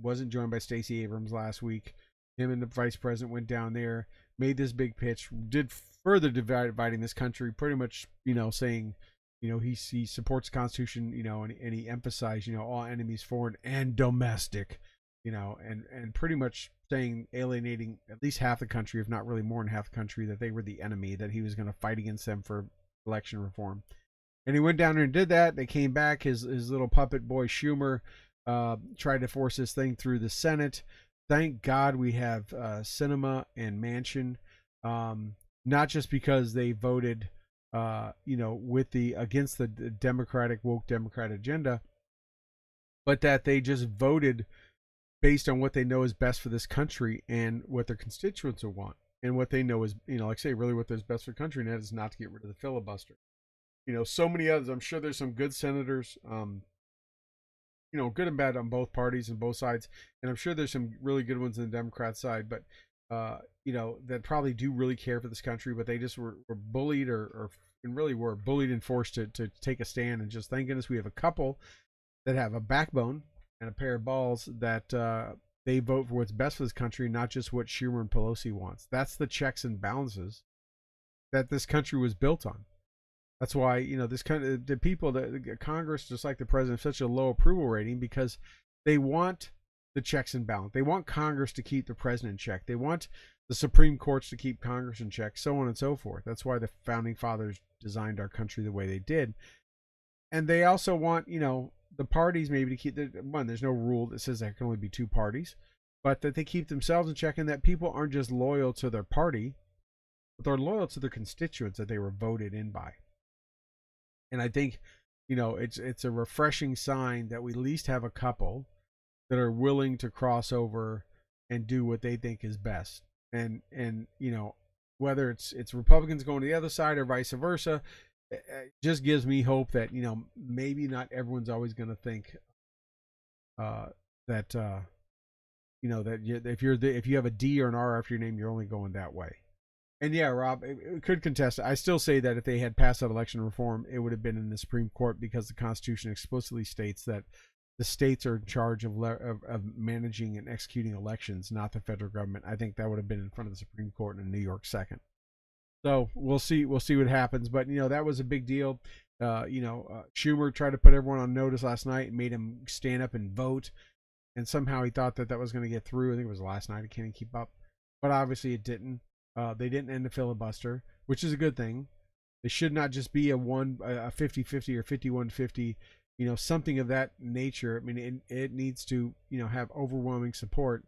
Speaker 4: Wasn't joined by Stacey Abrams last week. Him and the vice president went down there, made this big pitch, did further dividing this country. Pretty much, saying, he supports the Constitution, and he emphasized, all enemies, foreign and domestic, and pretty much saying, alienating at least half the country, if not really more than half the country, that they were the enemy, that he was going to fight against them for election reform. And he went down there and did that. They came back. His little puppet boy Schumer tried to force this thing through the Senate. Thank God we have Sinema and Manchin, not just because they voted, against the Democratic woke Democrat agenda, but that they just voted based on what they know is best for this country and what their constituents will want, and what they know is, really what is best for the country, and that is not to get rid of the filibuster. So many others. I'm sure there's some good senators, good and bad on both parties and both sides, and I'm sure there's some really good ones on the Democrat side, but that probably do really care for this country, but they just were bullied and really were bullied and forced to take a stand. And just thank goodness we have a couple that have a backbone and a pair of balls that they vote for what's best for this country, not just what Schumer and Pelosi wants. That's the checks and balances that this country was built on. That's why, this kind of the people that Congress, just like the president, have such a low approval rating because they want the checks and balance. They want Congress to keep the president in check. They want the Supreme Courts to keep Congress in check, so on and so forth. That's why the founding fathers designed our country the way they did. And they also want, the parties maybe to keep there's no rule that says there can only be two parties, but that they keep themselves in check and that people aren't just loyal to their party, but they're loyal to their constituents that they were voted in by. And I think, it's a refreshing sign that we at least have a couple that are willing to cross over and do what they think is best. And whether it's Republicans going to the other side or vice versa, it just gives me hope that, maybe not everyone's always going to think that if you have a D or an R after your name, you're only going that way. And yeah, Rob, it could contest it. I still say that if they had passed that election reform, it would have been in the Supreme Court because the Constitution explicitly states that the states are in charge of managing and executing elections, not the federal government. I think that would have been in front of the Supreme Court in New York second. So we'll see what happens. But that was a big deal. Schumer tried to put everyone on notice last night and made him stand up and vote, and somehow he thought that was going to get through. I think it was last night. I can't even keep up, but obviously it didn't. They didn't end the filibuster, which is a good thing. It should not just be a 50-50 or 51-50, something of that nature. I mean, it needs to, have overwhelming support.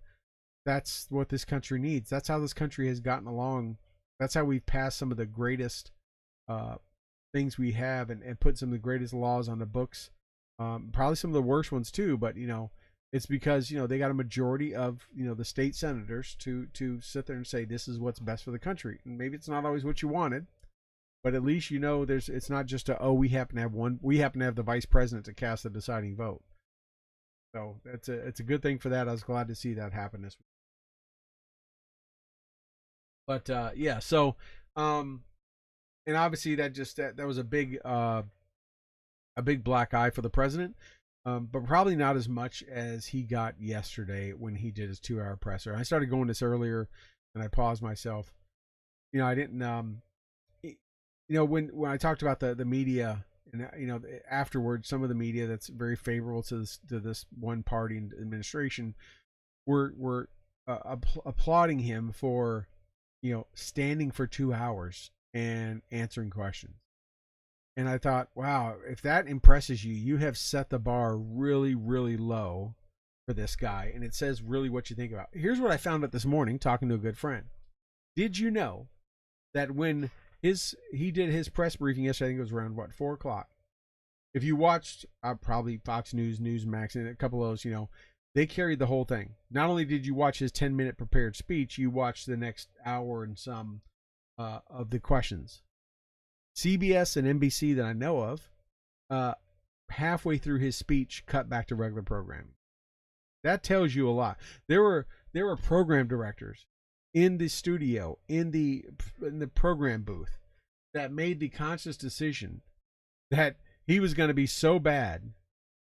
Speaker 4: That's what this country needs. That's how this country has gotten along. That's how we've passed some of the greatest things we have and put some of the greatest laws on the books. Probably some of the worst ones too, but it's because they got a majority of the state senators to sit there and say this is what's best for the country. And maybe it's not always what you wanted, but at least it's not just we happen to have the vice president to cast the deciding vote. So it's a good thing for that. I was glad to see that happen this week. But yeah, so and obviously that was a big black eye for the president. But probably not as much as he got yesterday when he did his 2-hour presser. I started going this earlier, and I paused myself. I didn't. When I talked about the media, and afterwards, some of the media that's very favorable to this one party and administration were applauding him for standing for 2 hours and answering questions. And I thought, wow, if that impresses you, you have set the bar really, really low for this guy. And it says really what you think about. Here's what I found out this morning talking to a good friend. Did you know that when he did his press briefing yesterday, I think it was around 4 o'clock. If you watched probably Fox News, Newsmax, and a couple of those, they carried the whole thing. Not only did you watch his 10-minute prepared speech, you watched the next hour and some of the questions. CBS and NBC that I know of, halfway through his speech, cut back to regular programming. That tells you a lot. There were program directors in the studio, in the program booth, that made the conscious decision that he was going to be so bad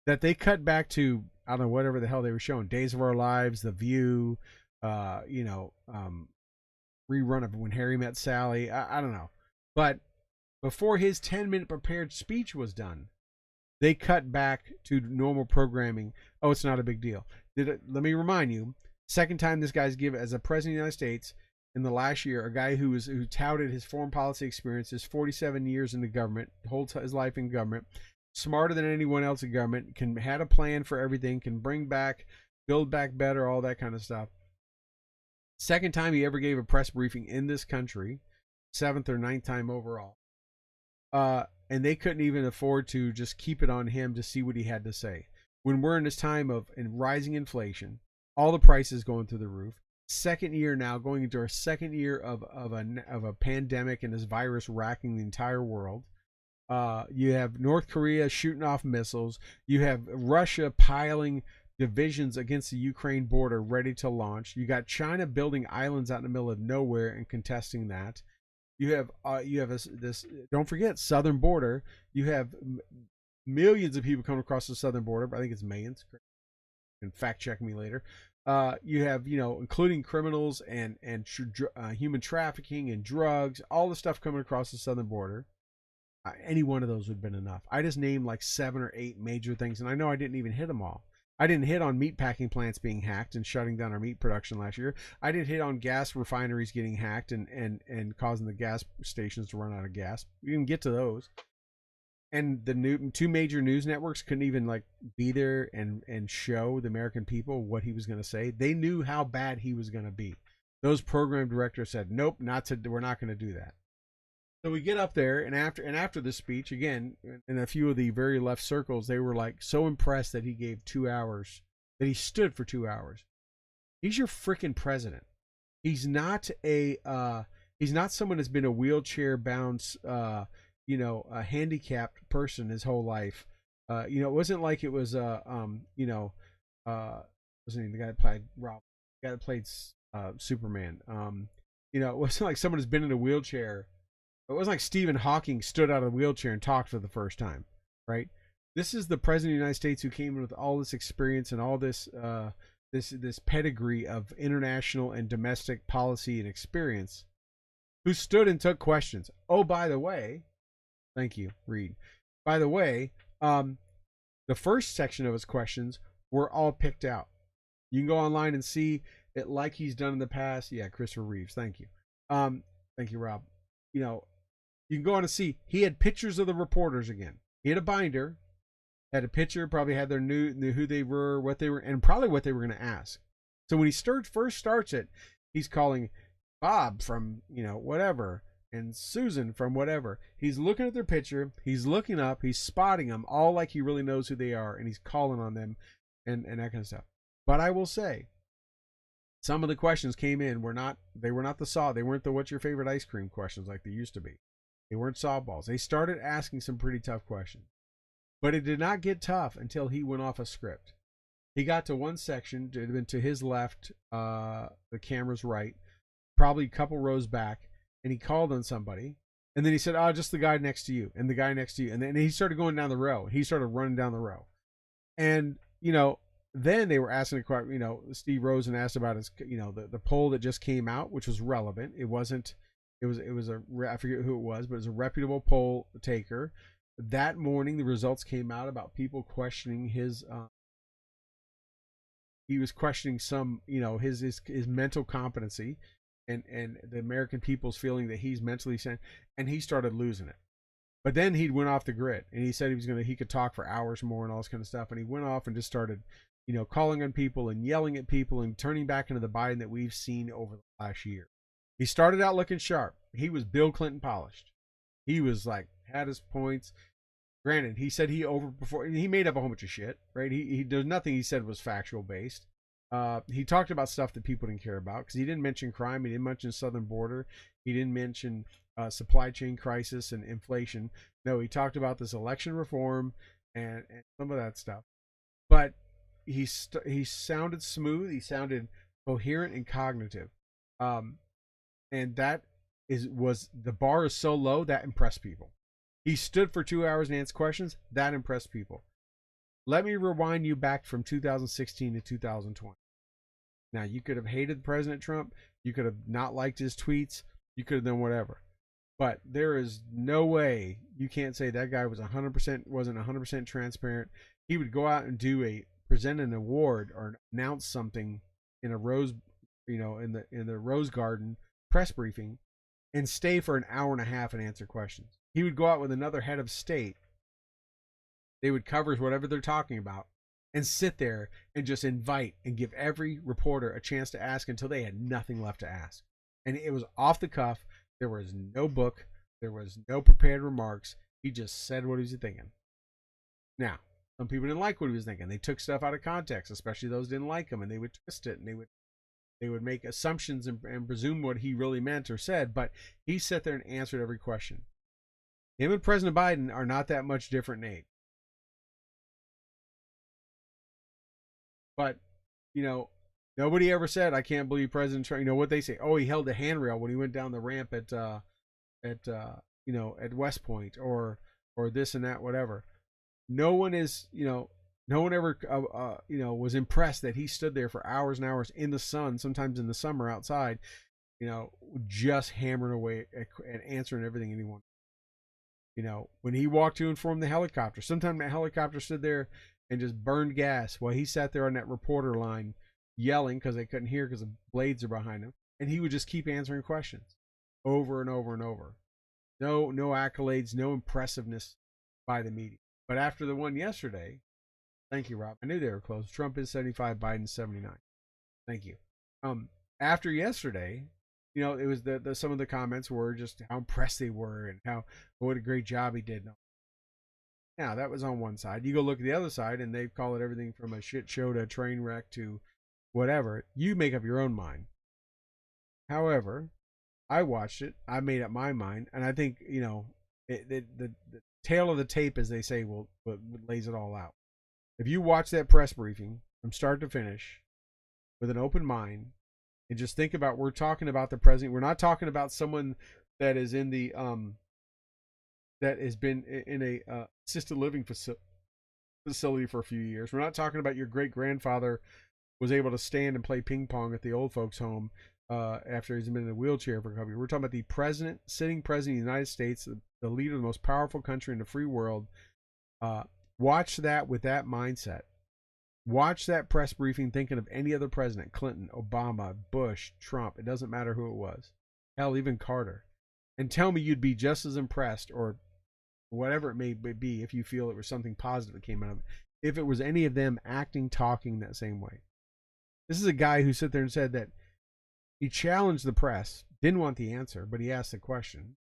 Speaker 4: that they cut back to, I don't know, whatever the hell they were showing, Days of Our Lives, The View, rerun of When Harry Met Sally. I don't know, but before his 10-minute prepared speech was done, they cut back to normal programming. Oh, it's not a big deal. Let me remind you, second time this guy's given as a president of the United States in the last year, a guy who touted his foreign policy experience, his 47 years in the government, whole his life in government, smarter than anyone else in government, had a plan for everything, can build back better, all that kind of stuff. Second time he ever gave a press briefing in this country, 7th or 9th time overall. And they couldn't even afford to just keep it on him to see what he had to say. When we're in this time of rising inflation, all the prices going through the roof, second year now, going into our second year of a pandemic and this virus racking the entire world. You have North Korea shooting off missiles. You have Russia piling divisions against the Ukraine border ready to launch. You got China building islands out in the middle of nowhere and contesting that. You have this. Don't forget southern border. You have millions of people coming across the southern border. I think it's millions. You can fact check me later. You have including criminals and human trafficking and drugs, all the stuff coming across the southern border. Any one of those would have been enough. I just named like 7 or 8 major things, and I know I didn't even hit them all. I didn't hit on meat packing plants being hacked and shutting down our meat production last year. I didn't hit on gas refineries getting hacked and causing the gas stations to run out of gas. We didn't get to those. And the 2 major news networks couldn't even like be there and show the American people what he was going to say. They knew how bad he was going to be. Those program directors said, "Nope, we're not going to do that." So we get up there, and after the speech, again, in a few of the very left circles, they were like so impressed that he gave 2 hours, that he stood for 2 hours. He's your freaking president. He's not someone that's been a wheelchair bound, a handicapped person his whole life. It wasn't like it was, wasn't he the guy that played Rob, the guy that played Superman. It wasn't like someone who's been in a wheelchair. It wasn't like Stephen Hawking stood out of the wheelchair and talked for the first time, right? This is the president of the United States who came in with all this experience and all this this pedigree of international and domestic policy and experience, who stood and took questions. Oh, by the way, thank you, Reed. By the way, the first section of his questions were all picked out. You can go online and see it like he's done in the past. Yeah, Christopher Reeves. Thank you. Thank you, Rob. You can go on and see he had pictures of the reporters again. He had a binder, had a picture, probably had their knew who they were, what they were, and probably what they were going to ask. So when he first starts it, he's calling Bob from whatever and Susan from whatever. He's looking at their picture, he's looking up, he's spotting them all like he really knows who they are, and he's calling on them and that kind of stuff. But I will say, some of the questions came in they weren't the what's your favorite ice cream questions like they used to be. They weren't softballs. They started asking some pretty tough questions. But it did not get tough until he went off a script. He got to one section, to his left, the camera's right, probably a couple rows back, and he called on somebody. And then he said, "Oh, just the guy next to you, and the guy next to you." And then he started going down the row. He started running down the row. And, then they were asking a question, Steve Rosen asked about his, the poll that just came out, which was relevant. It wasn't, I forget who it was, but it was a reputable poll taker. That morning, the results came out about people questioning his, he was questioning some, his mental competency and the American people's feeling that he's mentally sane, and he started losing it. But then he went off the grid, and he said he could talk for hours more and all this kind of stuff. And he went off and just started, calling on people and yelling at people and turning back into the Biden that we've seen over the last year. He started out looking sharp. He was Bill Clinton polished. He was like, had his points. Granted, he said he overperformed. He made up a whole bunch of shit, right? There's nothing he said was factual based. He talked about stuff that people didn't care about because he didn't mention crime. He didn't mention southern border. He didn't mention supply chain crisis and inflation. No, he talked about this election reform and some of that stuff. But he sounded smooth. He sounded coherent and cognitive. And that was the bar is so low that impressed people. He stood for 2 hours and answered questions. That impressed people. Let me rewind you back from 2016 to 2020. Now, you could have hated President Trump. You could have not liked his tweets. You could have done whatever. But there is no way you can't say that guy wasn't 100% transparent. He would go out and present an award or announce something in a rose, in the Rose Garden press briefing and stay for an hour and a half and answer questions. He would go out with another head of state. They would cover whatever they're talking about and sit there and just invite and give every reporter a chance to ask until they had nothing left to ask. And it was off the cuff. There was no book. There was no prepared remarks. He just said what he was thinking. Now, some people didn't like what he was thinking. They took stuff out of context, especially those who didn't like him, and they would twist it and they would make assumptions and presume what he really meant or said. But he sat there and answered every question. Him and President Biden are not that much different in age. But, nobody ever said, "I can't believe President Trump." What they say? Oh, he held the handrail when he went down the ramp at West Point or this and that, whatever. No one ever, was impressed that he stood there for hours and hours in the sun, sometimes in the summer outside, just hammering away and answering everything anyone. You know, when he walked to and from the helicopter, sometimes that helicopter stood there and just burned gas while he sat there on that reporter line yelling because they couldn't hear because the blades are behind him. And he would just keep answering questions over and over and over. No accolades, no impressiveness by the media. But after the one yesterday, thank you, Rob. I knew they were close. Trump is 75, Biden 79. Thank you. After yesterday, you know, it was the some of the comments were just how impressed they were and how what a great job he did. Now that was on one side. You go look at the other side, and they call it everything from a shit show to a train wreck to whatever. You make up your own mind. However, I watched it. I made up my mind, and I think, you know, the tail of the tape, as they say, will lays it all out. If you watch that press briefing from start to finish with an open mind and just think about, we're talking about the president. We're not talking about someone that is in the that has been in a assisted living facility for a few years. We're not talking about your great grandfather was able to stand and play ping pong at the old folks' home after he's been in a wheelchair for a couple years. We're talking about the president, sitting president of the United States, the leader of the most powerful country in the free world. Watch that with that mindset. Watch that press briefing thinking of any other president, Clinton, Obama, Bush, Trump. It doesn't matter who it was. Hell, even Carter. And tell me you'd be just as impressed, or whatever it may be, if you feel it was something positive that came out of it, if it was any of them acting, talking that same way. This is a guy who sat there and said that he challenged the press, didn't want the answer, but he asked the question,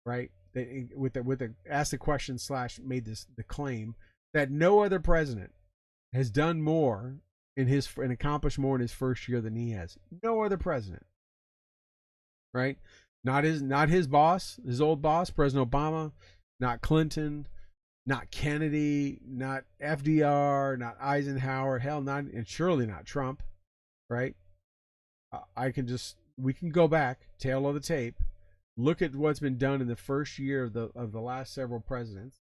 Speaker 4: right? Asked the question / made the claim that no other president has done more and accomplished more in his first year than he has. No other president, right? Not his boss, his old boss, President Obama, not Clinton, not Kennedy, not FDR, not Eisenhower, hell, and surely not Trump, right? We can go back, tail of the tape, look at what's been done in the first year of the last several presidents,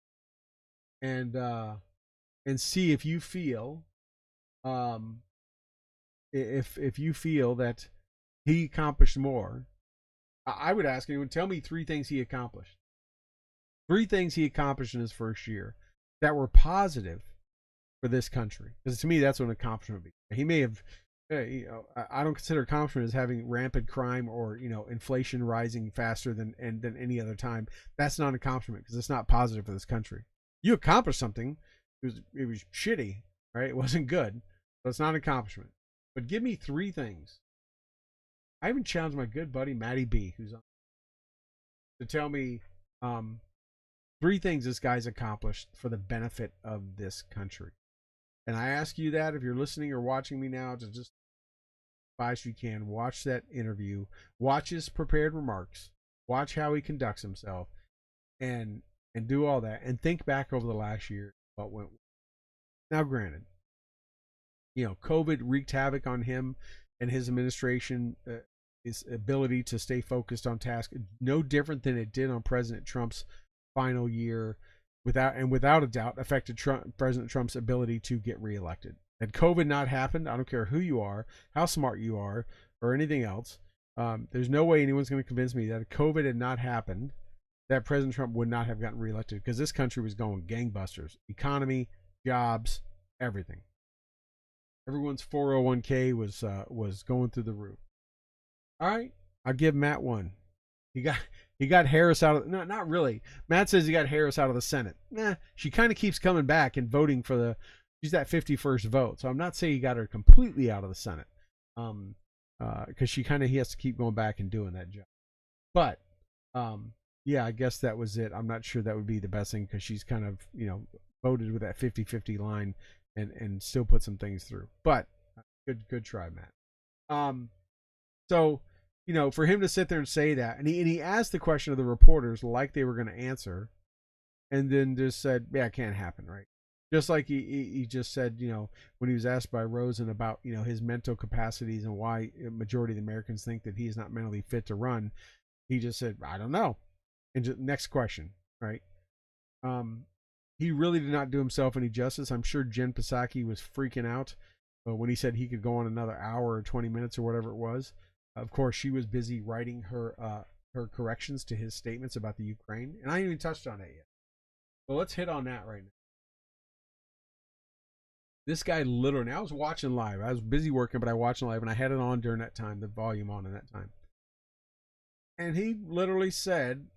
Speaker 4: and see if you feel, if you feel that he accomplished more. I would ask anyone, tell me 3 things he accomplished. 3 things he accomplished in his first year that were positive for this country. Because to me, that's what an accomplishment would be. He may have, I don't consider accomplishment as having rampant crime or, inflation rising faster than any other time. That's not an accomplishment because it's not positive for this country. You accomplished something. It was shitty, right? It wasn't good, but it's not an accomplishment. But give me 3 things. I even challenged my good buddy Matty B, who's on, to tell me 3 things this guy's accomplished for the benefit of this country. And I ask you that if you're listening or watching me now, to just, as you can, watch that interview, watch his prepared remarks, watch how he conducts himself, and do all that, and think back over the last year what went. Now, granted, COVID wreaked havoc on him and his administration. His ability to stay focused on task, no different than it did on President Trump's final year, without a doubt affected President Trump's ability to get reelected. Had COVID not happened, I don't care who you are, how smart you are, or anything else, there's no way anyone's going to convince me that if COVID had not happened, that President Trump would not have gotten reelected, because this country was going gangbusters. Economy, jobs, everything. Everyone's 401k was going through the roof. All right, I'll give Matt 1. He got Harris out of, no, not really. Matt says he got Harris out of the Senate. Nah, she kind of keeps coming back and voting for she's that 51st vote. So I'm not saying he got her completely out of the Senate, because he has to keep going back and doing that job. But yeah, I guess that was it. I'm not sure that would be the best thing, because she's kind of voted with that 50-50 line and still put some things through. But good try, Matt. So, for him to sit there and say that, and he asked the question of the reporters like they were going to answer, and then just said, yeah, it can't happen, right? Just like he just said, when he was asked by Rosen about, his mental capacities and why a majority of the Americans think that he is not mentally fit to run, he just said, I don't know. And just, next question, right? He really did not do himself any justice. I'm sure Jen Psaki was freaking out when he said he could go on another hour or 20 minutes or whatever it was. Of course, she was busy writing her her corrections to his statements about the Ukraine, and I haven't even touched on it yet. So let's hit on that right now. This guy literally, I was watching live. I was busy working, but I watched live, and I had it on during that time, the volume on in that time. And he literally said,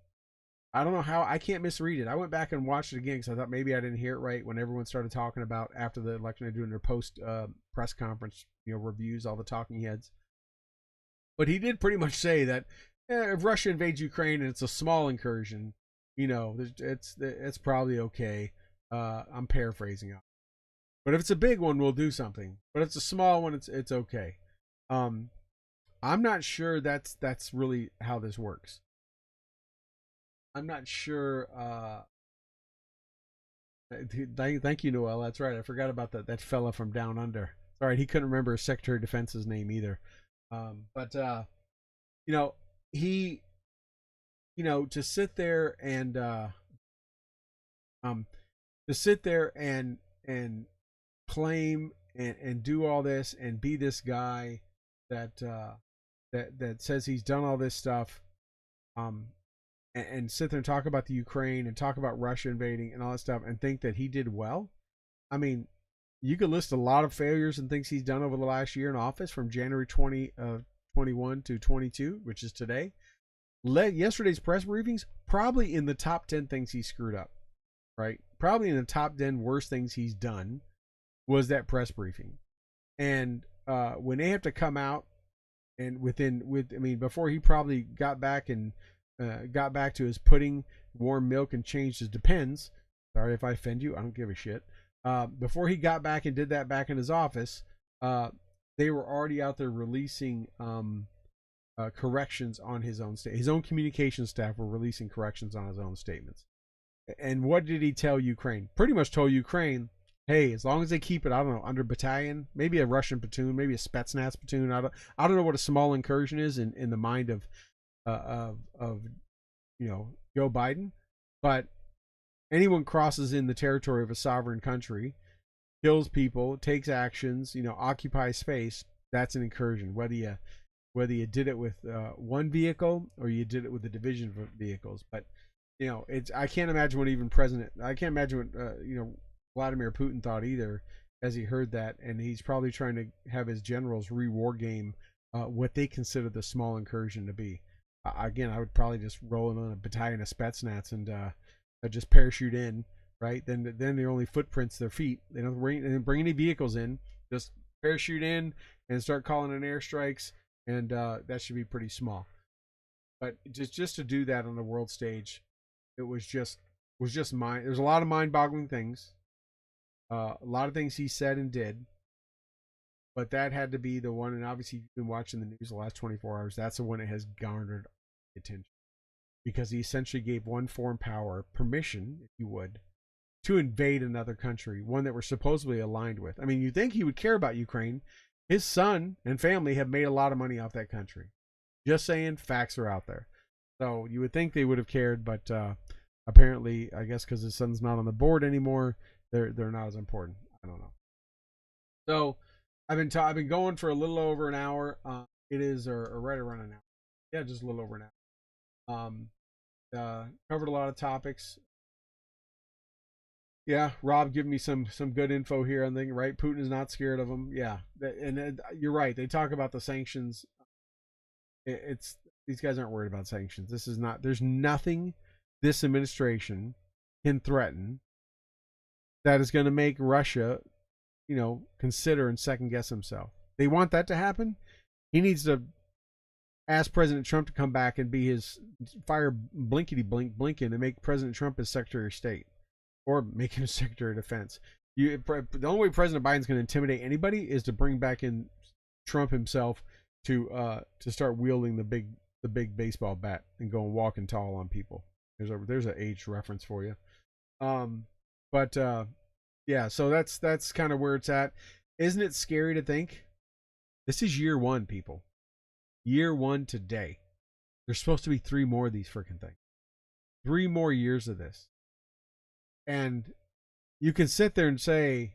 Speaker 4: I don't know how, I can't misread it. I went back and watched it again because I thought maybe I didn't hear it right when everyone started talking about after the election, they're doing their post press conference, reviews, all the talking heads. But he did pretty much say that if Russia invades Ukraine and it's a small incursion, it's probably okay. I'm paraphrasing it. But if it's a big one, we'll do something. But if it's a small one, it's okay. I'm not sure that's really how this works. I'm not sure. Thank you, Noel. That's right. I forgot about that fella from Down Under. All right, he couldn't remember Secretary of Defense's name either. He, to sit there and claim and do all this and be this guy that says he's done all this stuff, and sit there and talk about the Ukraine and talk about Russia invading and all that stuff and think that he did well. I mean, you could list a lot of failures and things he's done over the last year in office from January 2021 to 22, which is today. Yesterday's press briefings, probably in the top 10 things he screwed up, right? Probably in the top 10 worst things he's done was that press briefing. And when they have to come out and before he probably got back to his putting warm milk and changed his Depends. Sorry if I offend you. I don't give a shit. Before he got back and did that back in his office, they were already out there releasing corrections on his own his own communication staff were releasing corrections on his own statements. And what did he tell Ukraine? Pretty much told Ukraine, hey, as long as they keep it, I don't know, under battalion, maybe a Russian platoon, maybe a Spetsnaz platoon. I don't know what a small incursion is in the mind of Joe Biden, but anyone crosses in the territory of a sovereign country, kills people, takes actions, occupies space, that's an incursion. Whether you did it with one vehicle or you did it with a division of vehicles, but I can't imagine what Vladimir Putin thought either as he heard that, and he's probably trying to have his generals re-war game what they consider the small incursion to be. Again, I would probably just roll in on a battalion of Spetsnaz and just parachute in, right? Then the only footprints their feet. They don't bring any vehicles in. Just parachute in and start calling in airstrikes, and that should be pretty small. But just to do that on the world stage, it was just mind. There's a lot of mind-boggling things, a lot of things he said and did. But that had to be the one, and obviously you've been watching the news the last 24 hours. That's the one that has garnered attention, because he essentially gave one foreign power permission, if you would, to invade another country, one that we're supposedly aligned with. I mean, you'd think he would care about Ukraine. His son and family have made a lot of money off that country. Just saying, facts are out there. So you would think they would have cared, but apparently, I guess because his son's not on the board anymore, they're not as important. I don't know. So I've been going for a little over an hour. It is or right around an hour. Yeah, just a little over an hour. Covered a lot of topics. Yeah, Rob giving me some good info here. I'm thinking, right, Putin is not scared of him. Yeah, and you're right. They talk about the sanctions. It's these guys aren't worried about sanctions. There's nothing this administration can threaten that is going to make Russia, consider and second guess himself. They want that to happen. He needs to ask President Trump to come back and be his fire Blinken and make President Trump his Secretary of State, or make him Secretary of Defense. The only way President Biden's going to intimidate anybody is to bring back in Trump himself to start wielding the big baseball bat and going walking tall on people. There's an age reference for you. Yeah, so that's kind of where it's at. Isn't it scary to think this is year one, people? Year one today. There's supposed to be 3 more of these freaking things. 3 more years of this. And you can sit there and say,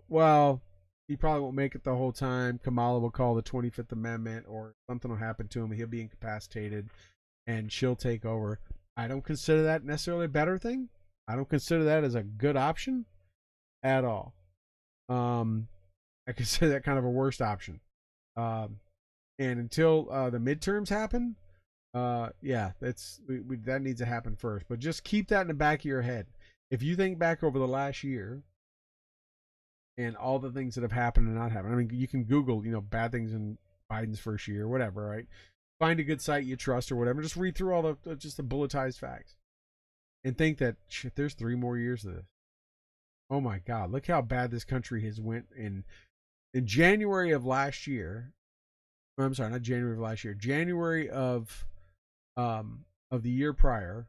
Speaker 4: well, he probably won't make it the whole time. Kamala will call the 25th Amendment, or something will happen to him. He'll be incapacitated. and she'll take over. I don't consider that necessarily a better thing. I don't consider that as a good option at all. I consider that kind of a worst option. And until the midterms happen, yeah, that needs to happen first. But just keep that in the back of your head. If you think back over the last year and all the things that have happened and not happened, I mean, you can Google, bad things in Biden's first year, whatever, right? Find a good site you trust or whatever. Just read through all the bulletized facts and think that shit, there's 3 more years of this. Oh my God, look how bad this country has went in January of last year. I'm sorry, not January of last year. January of the year prior,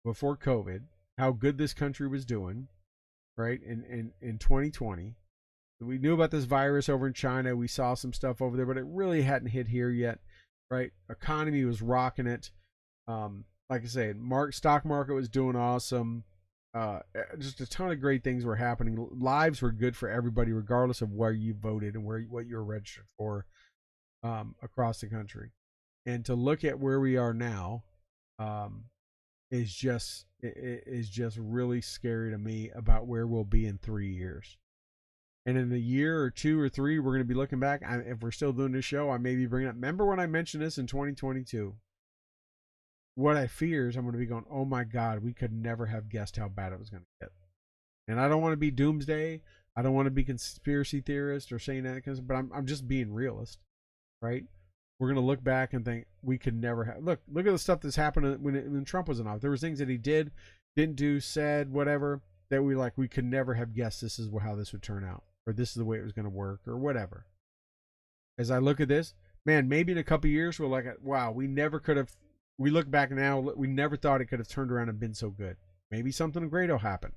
Speaker 4: before COVID, how good this country was doing, right? In 2020. We knew about this virus over in China. We saw some stuff over there, but it really hadn't hit here yet, right? Economy was rocking it. Like I say, stock market was doing awesome. Just a ton of great things were happening. Lives were good for everybody, regardless of where you voted and what you were registered for, across the country. And to look at where we are now, is just really scary to me about where we'll be in 3 years. And in a year or 2 or 3, we're going to be looking back. If we're still doing this show, I may be bringing up. Remember when I mentioned this in 2022? What I fear is I'm going to be going, oh my God, we could never have guessed how bad it was going to get. And I don't want to be doomsday. I don't want to be conspiracy theorist or saying that, but I'm just being realist, right? We're going to look back and think we could never have. Look at the stuff that's happened when Trump was in office. There was things that he did, didn't do, said, whatever, that we could never have guessed this is how this would turn out, or this is the way it was going to work, or whatever. As I look at this, man, maybe in a couple of years we're like, wow, we never could have. We look back now, we never thought it could have turned around and been so good. Maybe something great will happen,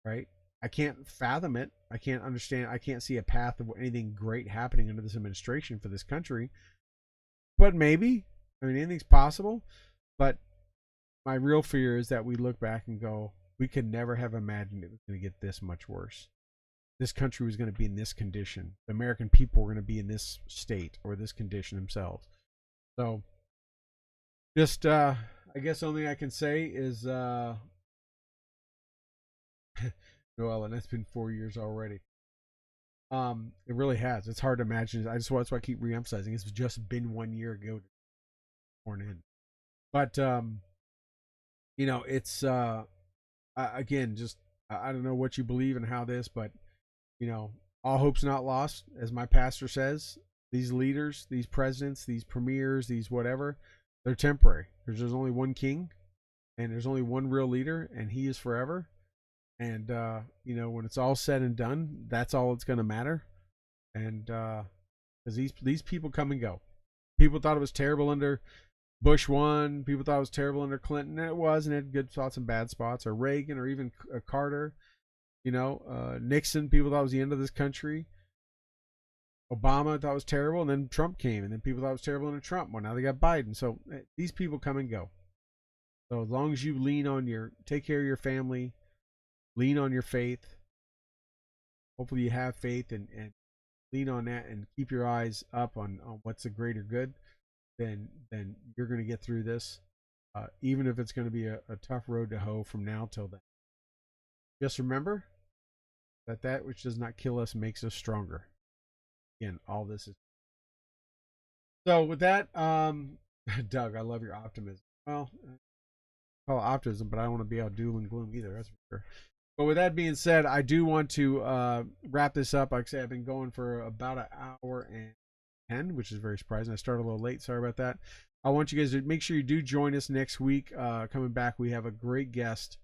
Speaker 4: right? I can't fathom it. I can't understand. I can't see a path of anything great happening under this administration for this country. But maybe. I mean, anything's possible. But my real fear is that we look back and go, we could never have imagined it was going to get this much worse. This country was going to be in this condition. The American people were going to be in this state or this condition themselves. So, just, I guess the only thing I can say is, Noel, and that's been 4 years already. It really has. It's hard to imagine. That's why I keep reemphasizing. It's just been 1 year ago. Born in, but it's again, just I don't know what you believe and how this, but all hope's not lost, as my pastor says. These leaders, these presidents, these premiers, these whatever, they're temporary. There's only one king, and there's only one real leader, and he is forever. And when it's all said and done, that's all that's going to matter. And because these people come and go. People thought it was terrible under Bush 1. People thought it was terrible under Clinton. And it was, and it had good spots and bad spots. Or Reagan, or even Carter. Nixon. People thought it was the end of this country. Obama thought it was terrible, and then Trump came, and then people thought it was terrible under Trump. Well, now they got Biden. So these people come and go. So as long as you take care of your family, lean on your faith. Hopefully you have faith and lean on that and keep your eyes up on what's the greater good, then you're going to get through this, even if it's going to be a tough road to hoe from now till then. Just remember that which does not kill us makes us stronger. Again, all this is. So with that, Doug, I love your optimism. Well, I call it optimism, but I don't want to be out doom and gloom either. That's for sure. But with that being said, I do want to wrap this up. Like I say, I've been going for about an hour and 10, which is very surprising. I started a little late. Sorry about that. I want you guys to make sure you do join us next week. Coming back, we have a great guest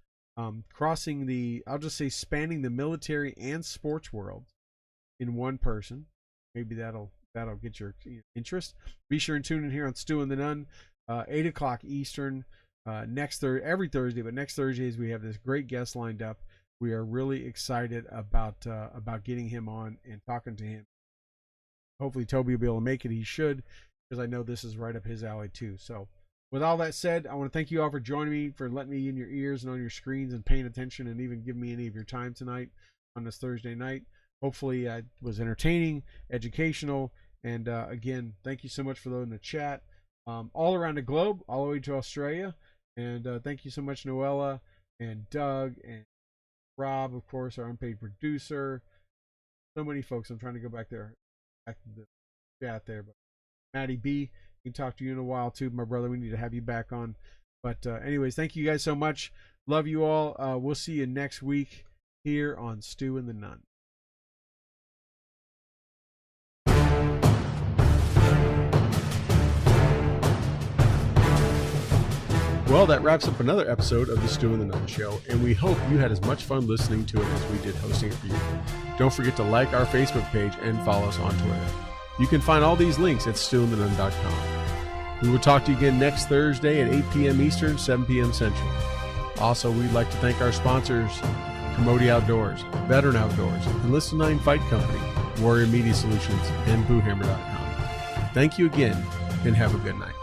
Speaker 4: crossing spanning the military and sports world in one person. Maybe that'll get your interest. Be sure and tune in here on Stu and the Nunn, 8 o'clock Eastern. Every Thursday, but next Thursdays we have this great guest lined up. We are really excited about getting him on and talking to him. Hopefully Toby will be able to make it. He should, because I know this is right up his alley too. So with all that said, I want to thank you all for joining me, for letting me in your ears and on your screens and paying attention, and even giving me any of your time tonight on this Thursday night. Hopefully it was entertaining, educational, and again, thank you so much for those in the chat. all around the globe, all the way to Australia. And thank you so much, Noella and Doug and Rob, of course, our unpaid producer. So many folks. I'm trying to go back to the chat there. But Maddie B, we can talk to you in a while too, my brother. We need to have you back on. But anyways, thank you guys so much. Love you all. We'll see you next week here on Stu and the Nunn. Well, that wraps up another episode of the Stu and the Nunn Show, and we hope you had as much fun listening to it as we did hosting it for you. Don't forget to like our Facebook page and follow us on Twitter. You can find all these links at stewandthenunn.com. We will talk to you again next Thursday at 8 p.m. Eastern, 7 p.m. Central. Also, we'd like to thank our sponsors, Commodity Outdoors, Veteran Outdoors, Enlisted 9 Fight Company, Warrior Media Solutions, and BooHammer.com. Thank you again, and have a good night.